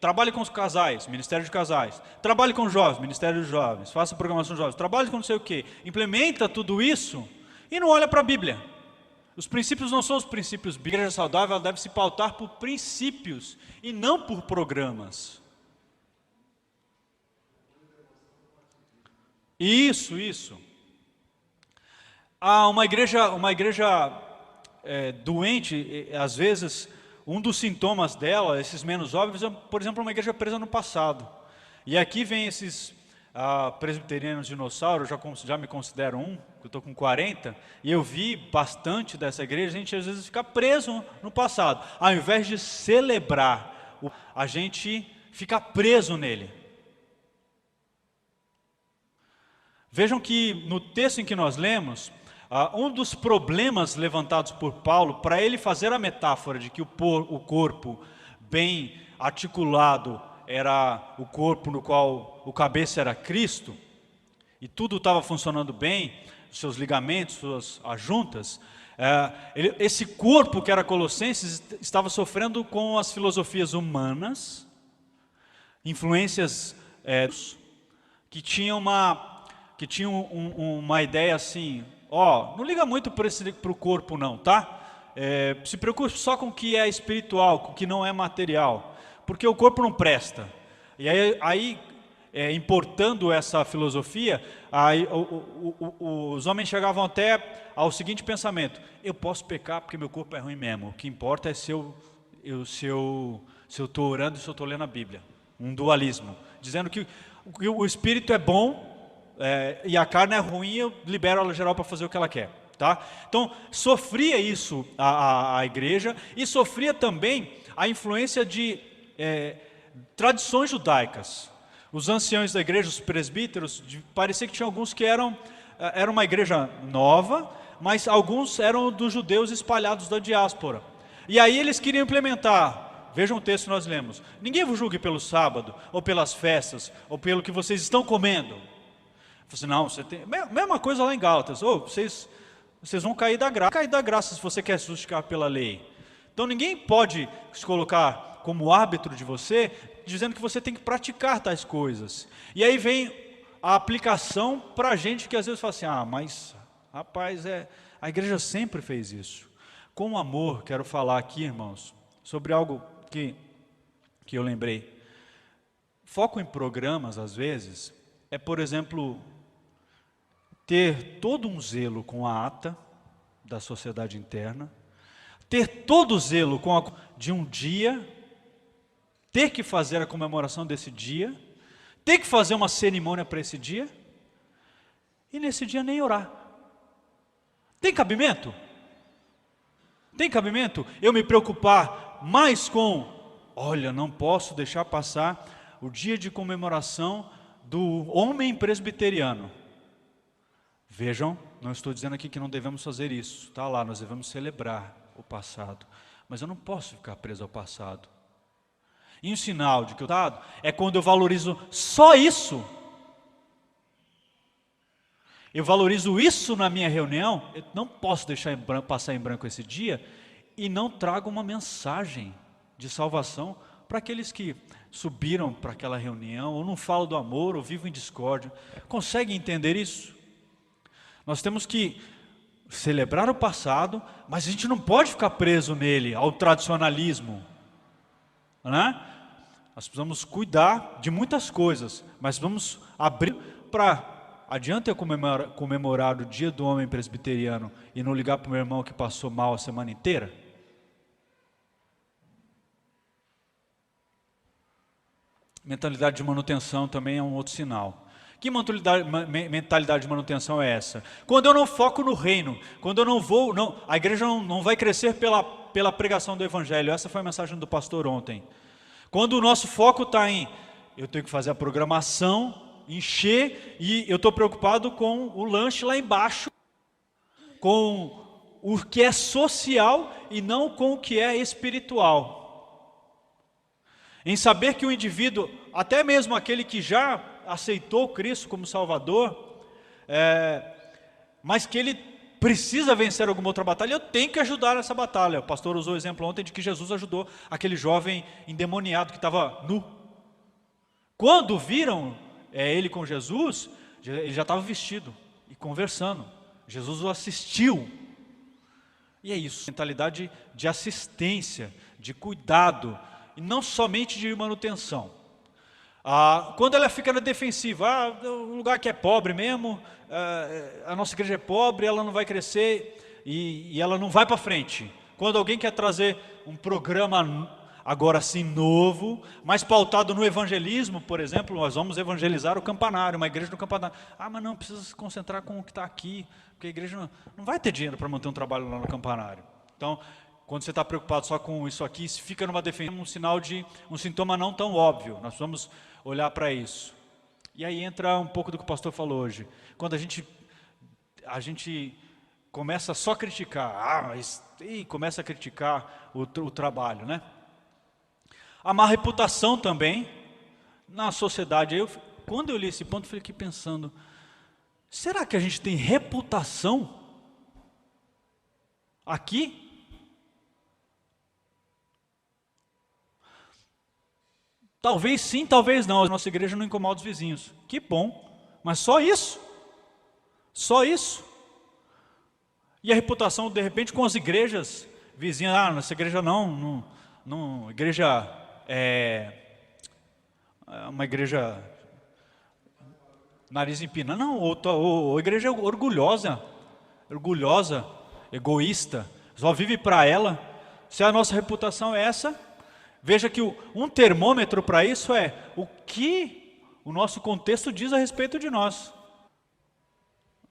Trabalhe com os casais, Ministério de Casais. Trabalhe com os jovens, Ministério dos Jovens. Faça programação de jovens. Trabalhe com não sei o quê. Implementa tudo isso e não olha para a Bíblia. Os princípios não são os princípios bíblicos. A igreja saudável ela deve se pautar por princípios e não por programas. Isso. Uma igreja doente, às vezes, um dos sintomas dela, esses menos óbvios, é, por exemplo, uma igreja presa no passado. E aqui vem esses presbiterianos dinossauros, já me considero um, eu estou com 40, e eu vi bastante dessa igreja, a gente às vezes fica preso no passado. Ao invés de celebrar, a gente fica preso nele. Vejam que no texto em que nós lemos, um dos problemas levantados por Paulo, para ele fazer a metáfora de que o corpo bem articulado era o corpo no qual o cabeça era Cristo, e tudo estava funcionando bem, seus ligamentos, suas juntas, esse corpo que era Colossenses estava sofrendo com as filosofias humanas, influências que tinham uma ideia assim, não liga muito para o corpo não, tá? Se preocupe só com o que é espiritual, com o que não é material, porque o corpo não presta. E aí importando essa filosofia, aí, os homens chegavam até ao seguinte pensamento: eu posso pecar porque meu corpo é ruim mesmo, o que importa é se eu estou orando e se eu estou lendo a Bíblia. Um dualismo, dizendo que o espírito é bom e a carne é ruim, eu libero ela geral para fazer o que ela quer. Tá? Então, sofria isso a igreja, e sofria também a influência de tradições judaicas. Os anciãos da igreja, os presbíteros, parecia que tinha alguns que era uma igreja nova, mas alguns eram dos judeus espalhados da diáspora. E aí eles queriam implementar, vejam o texto que nós lemos: ninguém vos julgue pelo sábado, ou pelas festas, ou pelo que vocês estão comendo. Assim, não, você tem... Mesma coisa lá em Gálatas: vocês vão cair da graça se você quer se justificar pela lei. Então ninguém pode se colocar como árbitro de você, dizendo que você tem que praticar tais coisas. E aí vem a aplicação para a gente que às vezes fala assim: mas rapaz, a igreja sempre fez isso. Com amor, quero falar aqui, irmãos, sobre algo que eu lembrei. Foco em programas, às vezes, é, por exemplo, ter todo um zelo com a ata da sociedade interna, ter todo o zelo de um dia, ter que fazer a comemoração desse dia, ter que fazer uma cerimônia para esse dia, e nesse dia nem orar. Tem cabimento? Tem cabimento eu me preocupar mais com, olha, não posso deixar passar o dia de comemoração do homem presbiteriano. Vejam, não estou dizendo aqui que não devemos fazer isso, está lá, nós devemos celebrar o passado, mas eu não posso ficar preso ao passado. E um sinal de que eu estou é quando eu valorizo só isso. Eu valorizo isso na minha reunião, eu não posso deixar passar em branco esse dia e não trago uma mensagem de salvação para aqueles que subiram para aquela reunião, ou não falam do amor, ou vivem em discórdia. Conseguem entender isso? Nós temos que celebrar o passado, mas a gente não pode ficar preso nele, ao tradicionalismo, né? Nós precisamos cuidar de muitas coisas, mas vamos abrir para... Adianta eu comemorar o dia do homem presbiteriano e não ligar para o meu irmão que passou mal a semana inteira? Mentalidade de manutenção também é um outro sinal. Que mentalidade de manutenção é essa? Quando eu não foco no reino, quando eu não vou, a igreja não vai crescer pela pregação do evangelho. Essa foi a mensagem do pastor ontem. Quando o nosso foco está em, eu tenho que fazer a programação, encher, e eu estou preocupado com o lanche lá embaixo, com o que é social e não com o que é espiritual. Em saber que o indivíduo, até mesmo aquele que já aceitou Cristo como Salvador, mas que ele precisa vencer alguma outra batalha, eu tenho que ajudar nessa batalha. O pastor usou o exemplo ontem de que Jesus ajudou aquele jovem endemoniado que estava nu. Quando viram ele com Jesus, ele já estava vestido e conversando. Jesus o assistiu. E é isso, mentalidade de assistência, de cuidado, e não somente de manutenção. Quando ela fica na defensiva, um lugar que é pobre mesmo, a nossa igreja é pobre, ela não vai crescer e ela não vai para frente. Quando alguém quer trazer um programa agora sim novo, mais pautado no evangelismo, por exemplo, nós vamos evangelizar o campanário, uma igreja no campanário. Mas não, precisa se concentrar com o que está aqui, porque a igreja não vai ter dinheiro para manter um trabalho lá no campanário. Então, quando você está preocupado só com isso aqui, se fica numa defesa, um sintoma não tão óbvio. Nós vamos olhar para isso. E aí entra um pouco do que o pastor falou hoje. Quando a gente começa só a criticar, começa a criticar o trabalho, né? A má reputação também na sociedade. Quando eu li esse ponto, eu fiquei pensando, será que a gente tem reputação aqui? Talvez sim, talvez não. A nossa igreja não incomoda os vizinhos. Que bom, mas só isso? Só isso? E a reputação, de repente, com as igrejas vizinhas, nossa igreja não, igreja é uma igreja nariz empina. Não, a igreja é orgulhosa, egoísta, só vive para ela. Se a nossa reputação é essa, veja que um termômetro para isso é o que o nosso contexto diz a respeito de nós.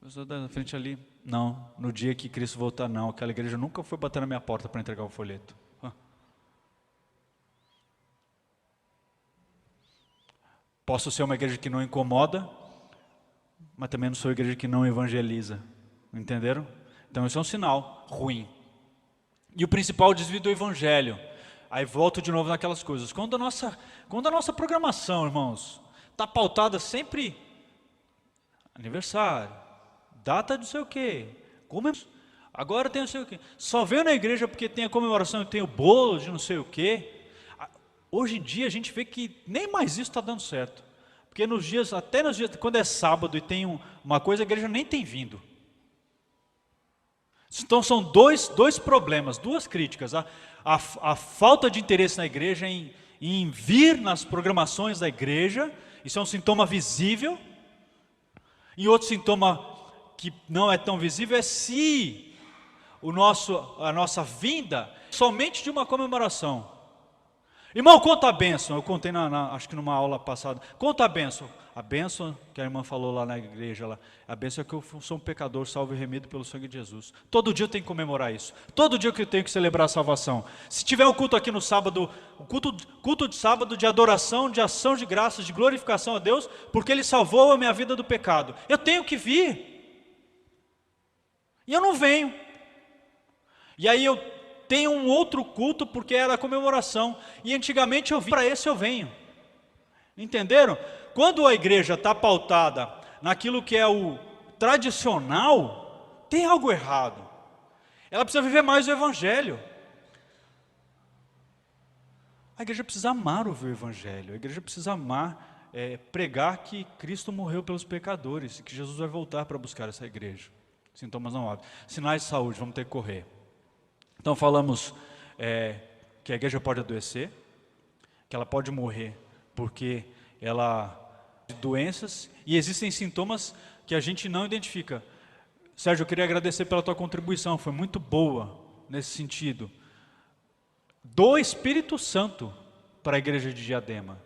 A pessoa da frente ali, não, no dia que Cristo voltar, não, aquela igreja nunca foi bater na minha porta para entregar o folheto. Posso ser uma igreja que não incomoda, mas também não sou igreja que não evangeliza. Entenderam? Então isso é um sinal ruim. E o principal desvio do evangelho. Aí volto de novo naquelas coisas. Quando a nossa programação, irmãos, está pautada sempre aniversário, data de não sei o quê, agora tem não sei o quê. Só veio na igreja porque tem a comemoração e tem o bolo de não sei o quê. Hoje em dia a gente vê que nem mais isso está dando certo. Porque até nos dias, quando é sábado e tem uma coisa, a igreja nem tem vindo. Então são dois problemas, duas críticas. A falta de interesse na igreja em vir nas programações da igreja, isso é um sintoma visível. E outro sintoma que não é tão visível é se a nossa vinda somente de uma comemoração. Irmão, conta a bênção. Eu contei acho que numa aula passada. Conta a bênção. A bênção que a irmã falou lá na igreja, a bênção é que eu sou um pecador salvo e remido pelo sangue de Jesus. Todo dia eu tenho que comemorar isso. Todo dia eu tenho que celebrar a salvação. Se tiver um culto aqui no sábado, culto de sábado de adoração, de ação de graças, de glorificação a Deus, porque Ele salvou a minha vida do pecado. Eu tenho que vir. E eu não venho. E aí eu tenho um outro culto porque era a comemoração. E antigamente eu vim, para esse eu venho. Entenderam? Quando a igreja está pautada naquilo que é o tradicional, tem algo errado. Ela precisa viver mais o evangelho. A igreja precisa amar o evangelho. A igreja precisa amar, pregar que Cristo morreu pelos pecadores e que Jesus vai voltar para buscar essa igreja. Sintomas não óbvios. Sinais de saúde, vamos ter que correr. Então falamos que a igreja pode adoecer, que ela pode morrer porque ela doenças, e existem sintomas que a gente não identifica. Sérgio, eu queria agradecer pela tua contribuição, foi muito boa nesse sentido. Do Espírito Santo para a igreja de Diadema,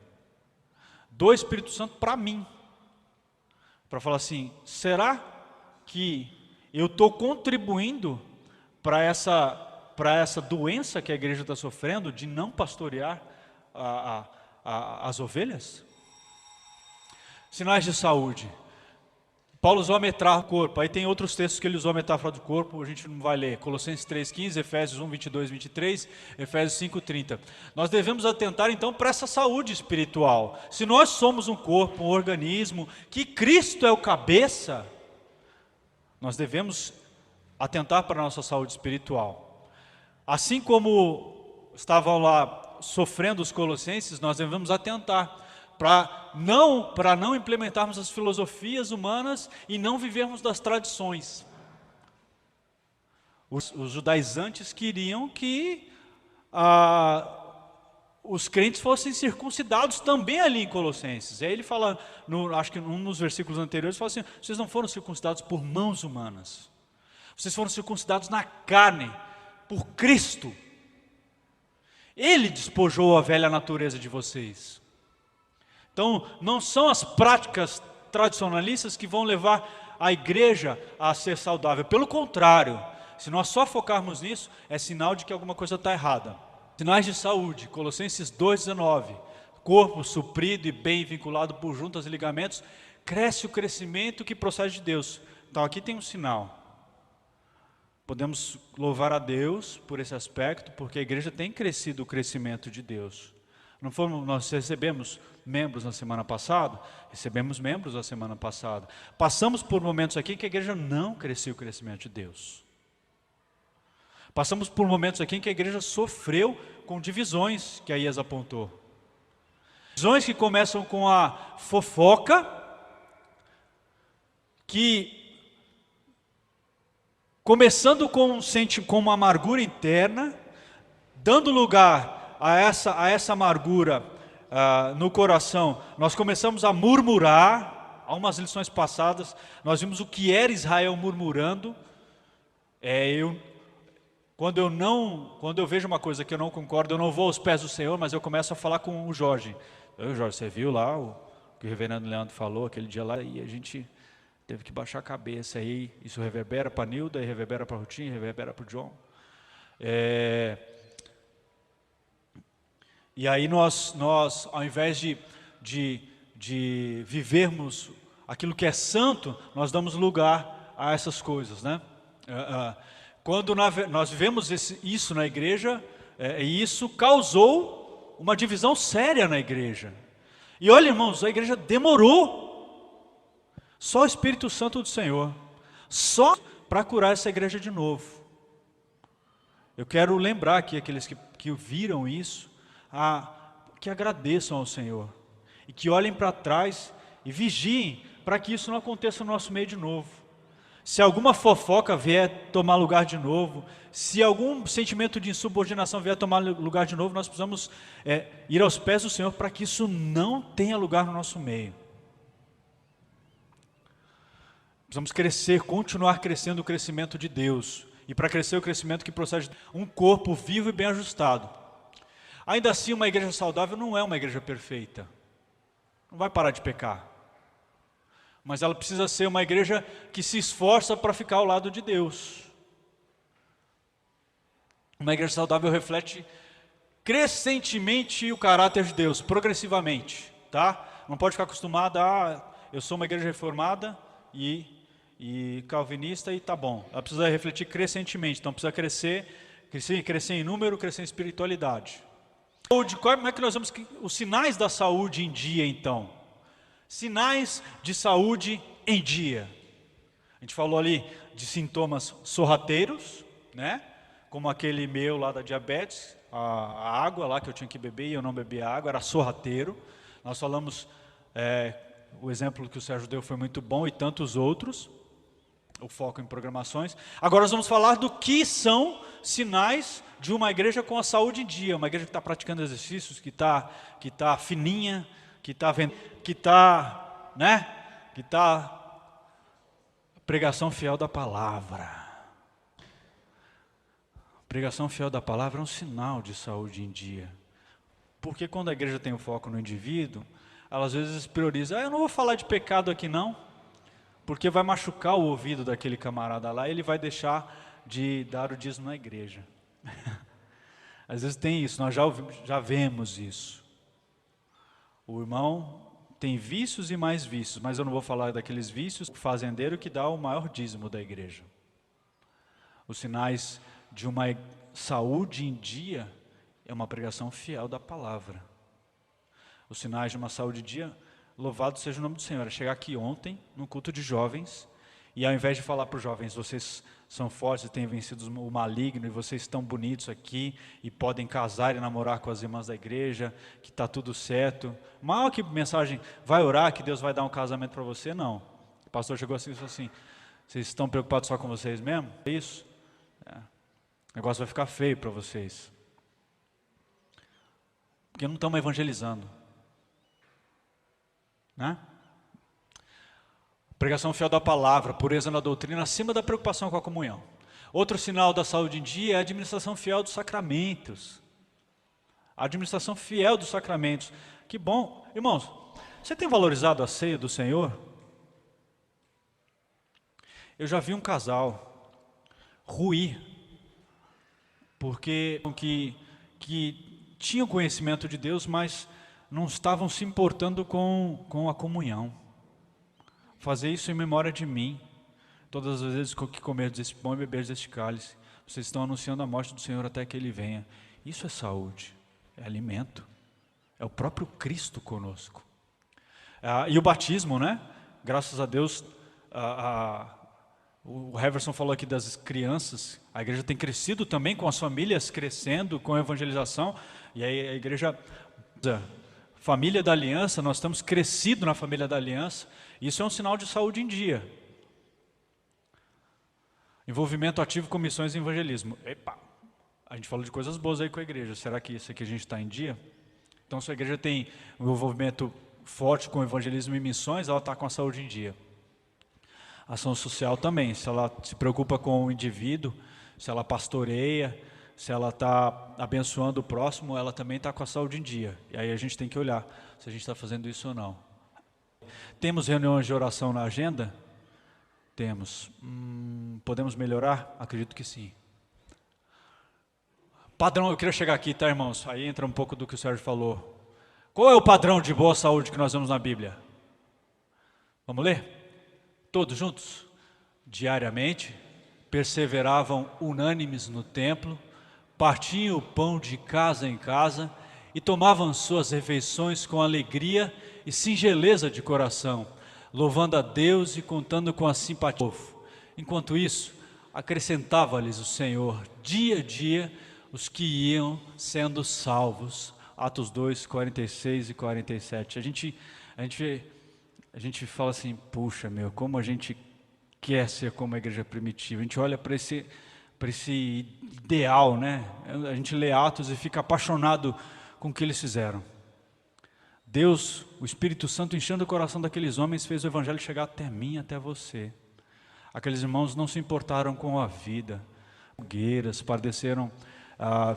do Espírito Santo para mim, para falar assim, será que eu estou contribuindo para essa doença que a igreja está sofrendo de não pastorear as ovelhas? Sinais de saúde. Paulo usou a metáfora do corpo. Aí tem outros textos que ele usou a metáfora do corpo, a gente não vai ler. Colossenses 3,15, Efésios 1, 22, 23, Efésios 5, 30. Nós devemos atentar então para essa saúde espiritual. Se nós somos um corpo, um organismo, que Cristo é o cabeça, nós devemos atentar para a nossa saúde espiritual. Assim como estavam lá sofrendo os colossenses, nós devemos atentar para não implementarmos as filosofias humanas e não vivermos das tradições. Os judaizantes queriam que os crentes fossem circuncidados também ali em Colossenses. Aí ele fala, acho que num dos versículos anteriores, fala assim, vocês não foram circuncidados por mãos humanas, vocês foram circuncidados na carne, por Cristo. Ele despojou a velha natureza de vocês. Então, não são as práticas tradicionalistas que vão levar a igreja a ser saudável. Pelo contrário, se nós só focarmos nisso, é sinal de que alguma coisa está errada. Sinais de saúde, Colossenses 2,19. Corpo suprido e bem vinculado por juntas e ligamentos, cresce o crescimento que procede de Deus. Então, aqui tem um sinal. Podemos louvar a Deus por esse aspecto, porque a igreja tem crescido o crescimento de Deus. Nós recebemos membros na semana passada, recebemos membros na semana passada. Passamos por momentos aqui que a igreja não cresceu o crescimento de Deus. Passamos por momentos aqui em que a igreja sofreu com divisões que a IAS apontou. Divisões que começam com a fofoca, que começando com uma amargura interna, dando lugar a essa amargura no coração, nós começamos a murmurar, Há umas lições passadas, nós vimos o que era Israel murmurando. Quando eu vejo uma coisa que eu não concordo, eu não vou aos pés do Senhor, mas eu começo a falar com o Jorge. Jorge, você viu lá o que o reverendo Leandro falou aquele dia lá, e a gente teve que baixar a cabeça. Aí isso reverbera para a Nilda, e reverbera para a Rutinha, reverbera para o John. E aí nós ao invés de vivermos aquilo que é santo, nós damos lugar a essas coisas, né? Quando nós vivemos isso na igreja, e isso causou uma divisão séria na igreja. E olha, irmãos, a igreja demorou. Só o Espírito Santo do Senhor, só para curar essa igreja de novo. Eu quero lembrar aqui aqueles que viram isso, que agradeçam ao Senhor e que olhem para trás e vigiem para que isso não aconteça no nosso meio de novo. Se alguma fofoca vier tomar lugar de novo, se algum sentimento de insubordinação vier tomar lugar de novo, nós precisamos ir aos pés do Senhor para que isso não tenha lugar no nosso meio. Precisamos crescer, continuar crescendo o crescimento de Deus. E para crescer o crescimento que procede de um corpo vivo e bem ajustado. Ainda assim, uma igreja saudável não é uma igreja perfeita. Não vai parar de pecar. Mas ela precisa ser uma igreja que se esforça para ficar ao lado de Deus. Uma igreja saudável reflete crescentemente o caráter de Deus, progressivamente, tá? Não pode ficar acostumada eu sou uma igreja reformada e calvinista e tá bom. Ela precisa refletir crescentemente, então precisa crescer em número, crescer em espiritualidade. Como é que nós vemos os sinais da saúde em dia, então? Sinais de saúde em dia. A gente falou ali de sintomas sorrateiros, né? Como aquele meu lá da diabetes, a água lá que eu tinha que beber e eu não bebia água, era sorrateiro. Nós falamos, o exemplo que o Sérgio deu foi muito bom e tantos outros, o foco em programações. Agora nós vamos falar do que são sinais de uma igreja com a saúde em dia, uma igreja que está praticando exercícios, que tá fininha, que está pregação fiel da palavra. Pregação fiel da palavra é um sinal de saúde em dia. Porque quando a igreja tem o foco no indivíduo, ela às vezes prioriza, eu não vou falar de pecado aqui não, porque vai machucar o ouvido daquele camarada lá, e ele vai deixar de dar o dízimo na igreja. Às vezes tem isso, nós já vemos isso. O irmão tem vícios e mais vícios, mas eu não vou falar daqueles vícios, o fazendeiro que dá o maior dízimo da igreja. Os sinais de uma saúde em dia é uma pregação fiel da palavra. Os sinais de uma saúde em dia, louvado seja o nome do Senhor. Eu chegar aqui ontem, no culto de jovens, e ao invés de falar para os jovens, vocês são fortes e têm vencido o maligno, e vocês estão bonitos aqui, e podem casar e namorar com as irmãs da igreja, que está tudo certo. Mal que mensagem, vai orar que Deus vai dar um casamento para você? Não. O pastor chegou assim e falou assim, vocês estão preocupados só com vocês mesmo? É isso? O negócio vai ficar feio para vocês. Porque não estamos evangelizando. Né? Pregação fiel da palavra, pureza na doutrina, acima da preocupação com a comunhão. Outro sinal da saúde em dia é a administração fiel dos sacramentos. A administração fiel dos sacramentos. Que bom. Irmãos, você tem valorizado a ceia do Senhor? Eu já vi um casal ruir, porque que tinham conhecimento de Deus, mas não estavam se importando com a comunhão. Fazer isso em memória de mim. Todas as vezes que comerdes desse pão e beberdes deste cálice, vocês estão anunciando a morte do Senhor até que Ele venha. Isso é saúde, é alimento. É o próprio Cristo conosco. E o batismo, né? Graças a Deus, o Heverson falou aqui das crianças. A igreja tem crescido também com as famílias, crescendo com a evangelização. E aí a igreja... Família da aliança, nós estamos crescido na família da aliança. Isso é um sinal de saúde em dia. Envolvimento ativo com missões e evangelismo. Epa, a gente falou de coisas boas aí com a igreja. Será que isso aqui a gente está em dia? Então, se a igreja tem um envolvimento forte com evangelismo e missões, ela está com a saúde em dia. Ação social também, se ela se preocupa com o indivíduo, se ela pastoreia, se ela está abençoando o próximo, ela também está com a saúde em dia. E aí a gente tem que olhar se a gente está fazendo isso ou não. Temos reuniões de oração na agenda? Temos. Podemos melhorar? Acredito que sim. Padrão, eu queria chegar aqui, tá, irmãos? Aí entra um pouco do que o Sérgio falou. Qual é o padrão de boa saúde que nós vemos na Bíblia? Vamos ler? Todos juntos? Diariamente, perseveravam unânimes no templo, partiam o pão de casa em casa e tomavam suas refeições com alegria e singeleza de coração, louvando a Deus e contando com a simpatia do povo. Enquanto isso, acrescentava-lhes o Senhor, dia a dia, os que iam sendo salvos. Atos 2, 46 e 47. A gente fala assim, puxa, como a gente quer ser como a igreja primitiva. A gente olha para esse ideal, né? A gente lê Atos e fica apaixonado com o que eles fizeram. Deus, o Espírito Santo, enchendo o coração daqueles homens, fez o evangelho chegar até mim, até você. Aqueles irmãos não se importaram com a vida, fogueiras, padeceram,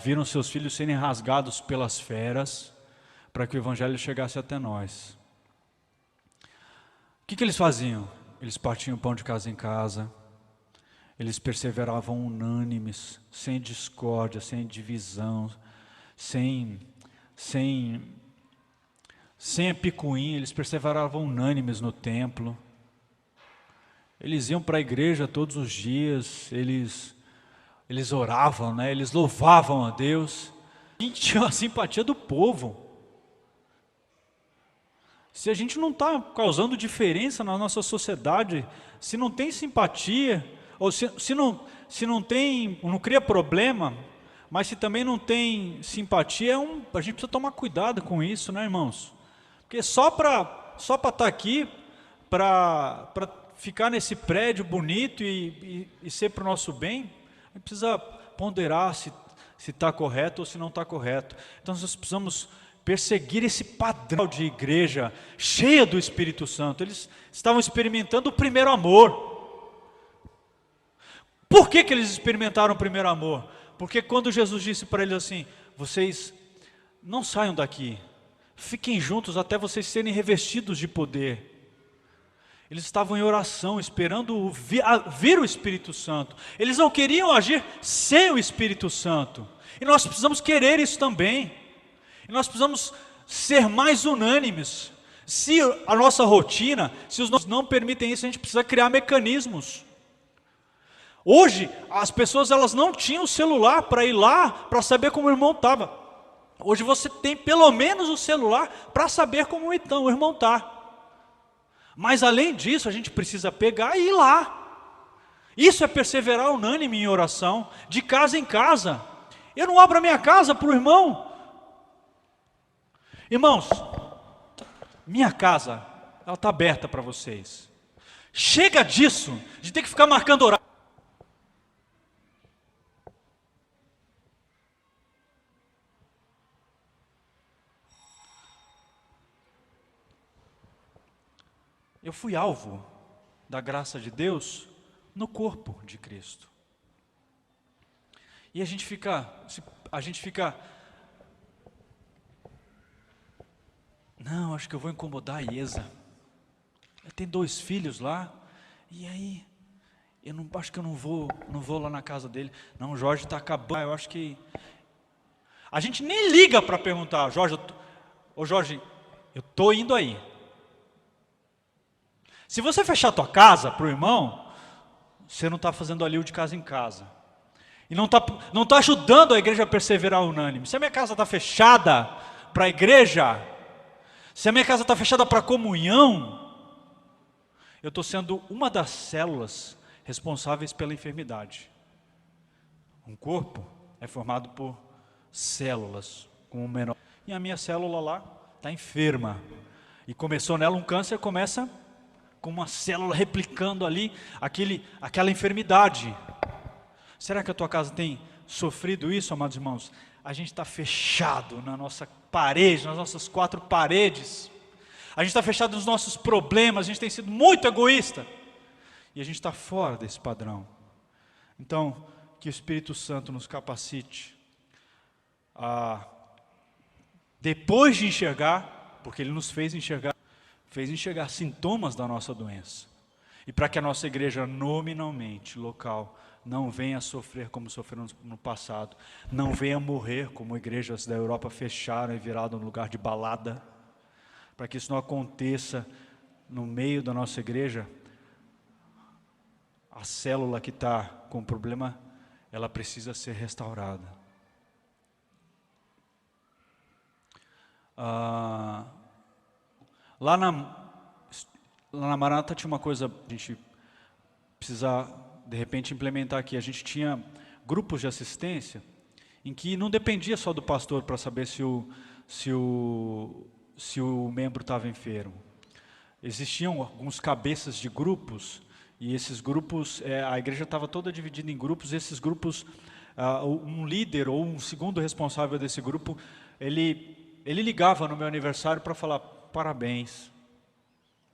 viram seus filhos serem rasgados pelas feras, para que o evangelho chegasse até nós. O que eles faziam? Eles partiam o pão de casa em casa, eles perseveravam unânimes, sem discórdia, sem divisão, sem picuinha, eles perseveravam unânimes no templo. Eles iam para a igreja todos os dias, eles oravam, né? Eles louvavam a Deus. A gente tinha a simpatia do povo. Se a gente não está causando diferença na nossa sociedade, se não tem simpatia, ou se não cria problema, mas se também não tem simpatia, a gente precisa tomar cuidado com isso, né, irmãos? Porque só para estar aqui, para ficar nesse prédio bonito e ser para o nosso bem, a gente precisa ponderar se está correto ou se não está correto. Então nós precisamos perseguir esse padrão de igreja cheia do Espírito Santo. Eles estavam experimentando o primeiro amor. Por que eles experimentaram o primeiro amor? Porque quando Jesus disse para eles assim, vocês não saiam daqui, fiquem juntos até vocês serem revestidos de poder. Eles estavam em oração, esperando vir o Espírito Santo. Eles não queriam agir sem o Espírito Santo. E nós precisamos querer isso também. E nós precisamos ser mais unânimes. Se a nossa rotina, se os nossos não permitem isso, a gente precisa criar mecanismos. Hoje, as pessoas elas não tinham celular para ir lá, para saber como o irmão estava. Hoje você tem pelo menos o celular para saber como o irmão está. Mas além disso, a gente precisa pegar e ir lá. Isso é perseverar unânime em oração, de casa em casa. Eu não abro a minha casa para o irmão. Irmãos, minha casa, ela está aberta para vocês. Chega disso, de ter que ficar marcando horário. Eu fui alvo da graça de Deus no corpo de Cristo. E a gente fica, não, acho que eu vou incomodar a Iesa. Ela tem 2 filhos lá, e aí, acho que eu não vou lá na casa dele. Não, o Jorge está acabando, eu acho que... A gente nem liga para perguntar, Jorge, eu estou indo aí. Se você fechar a tua casa para o irmão, você não está fazendo ali o de casa em casa. E não tá ajudando a igreja a perseverar unânime. Se a minha casa está fechada para a igreja, se a minha casa está fechada para a comunhão, eu estou sendo uma das células responsáveis pela enfermidade. Um corpo é formado por células, com um menor. E a minha célula lá está enferma. E começou nela um câncer, começa com uma célula replicando ali aquela enfermidade. Será que a tua casa tem sofrido isso, amados irmãos? A gente está fechado na nossa parede, nas nossas 4 paredes. A gente está fechado nos nossos problemas, a gente tem sido muito egoísta. E a gente está fora desse padrão. Então, que o Espírito Santo nos capacite a, depois de enxergar, porque Ele nos fez enxergar sintomas da nossa doença. E para que a nossa igreja nominalmente, local, não venha sofrer como sofreu no passado, não venha morrer como igrejas da Europa fecharam e viraram um lugar de balada, para que isso não aconteça no meio da nossa igreja, a célula que está com problema, ela precisa ser restaurada. Lá na Maranata tinha uma coisa, a gente precisa de repente implementar aqui. A gente tinha grupos de assistência em que não dependia só do pastor para saber se o membro estava enfermo. Existiam alguns cabeças de grupos, e esses grupos, a igreja estava toda dividida em grupos, e esses grupos, um líder ou um segundo responsável desse grupo, ele ligava no meu aniversário para falar: parabéns,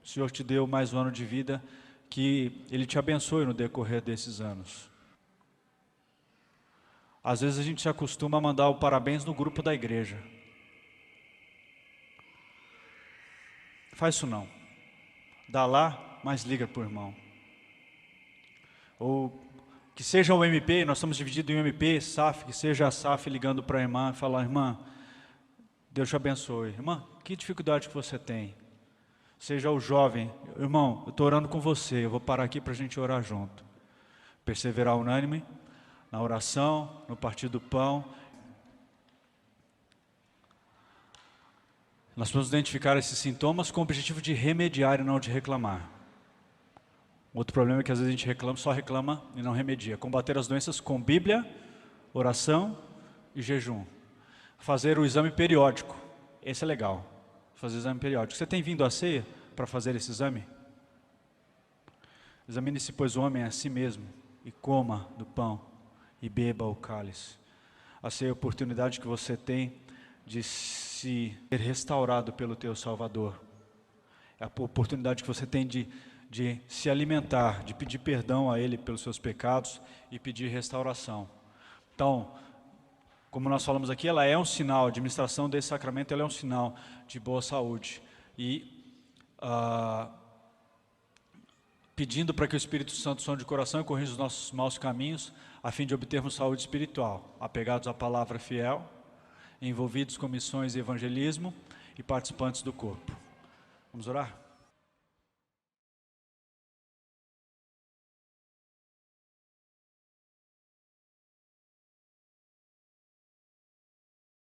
o Senhor te deu mais um ano de vida, que Ele te abençoe no decorrer desses anos. Às vezes a gente se acostuma a mandar o parabéns no grupo da igreja. Faz isso não. Dá lá, mas liga para o irmão. Ou que seja o MP, nós estamos divididos em MP, SAF, que seja a SAF ligando para a irmã e falar: irmã, Deus te abençoe. Irmã, que dificuldade que você tem? Seja o jovem: irmão, eu estou orando com você, eu vou parar aqui para a gente orar junto. Perseverar unânime na oração, no partir do pão. Nós vamos identificar esses sintomas com o objetivo de remediar e não de reclamar. Outro problema é que às vezes a gente só reclama e não remedia. Combater as doenças com Bíblia, oração e jejum. Fazer o exame periódico. Esse é legal. Fazer o exame periódico. Você tem vindo à ceia para fazer esse exame? Examine-se, pois, o homem a si mesmo, e coma do pão, e beba o cálice. A ceia é a oportunidade que você tem de se ser restaurado pelo teu Salvador. É a oportunidade que você tem de se alimentar, de pedir perdão a Ele pelos seus pecados e pedir restauração. Então, como nós falamos aqui, ela é um sinal, a administração desse sacramento ela é um sinal de boa saúde. E pedindo para que o Espírito Santo sonde o coração e corrija os nossos maus caminhos, a fim de obtermos saúde espiritual, apegados à palavra fiel, envolvidos com missões e evangelismo e participantes do corpo. Vamos orar?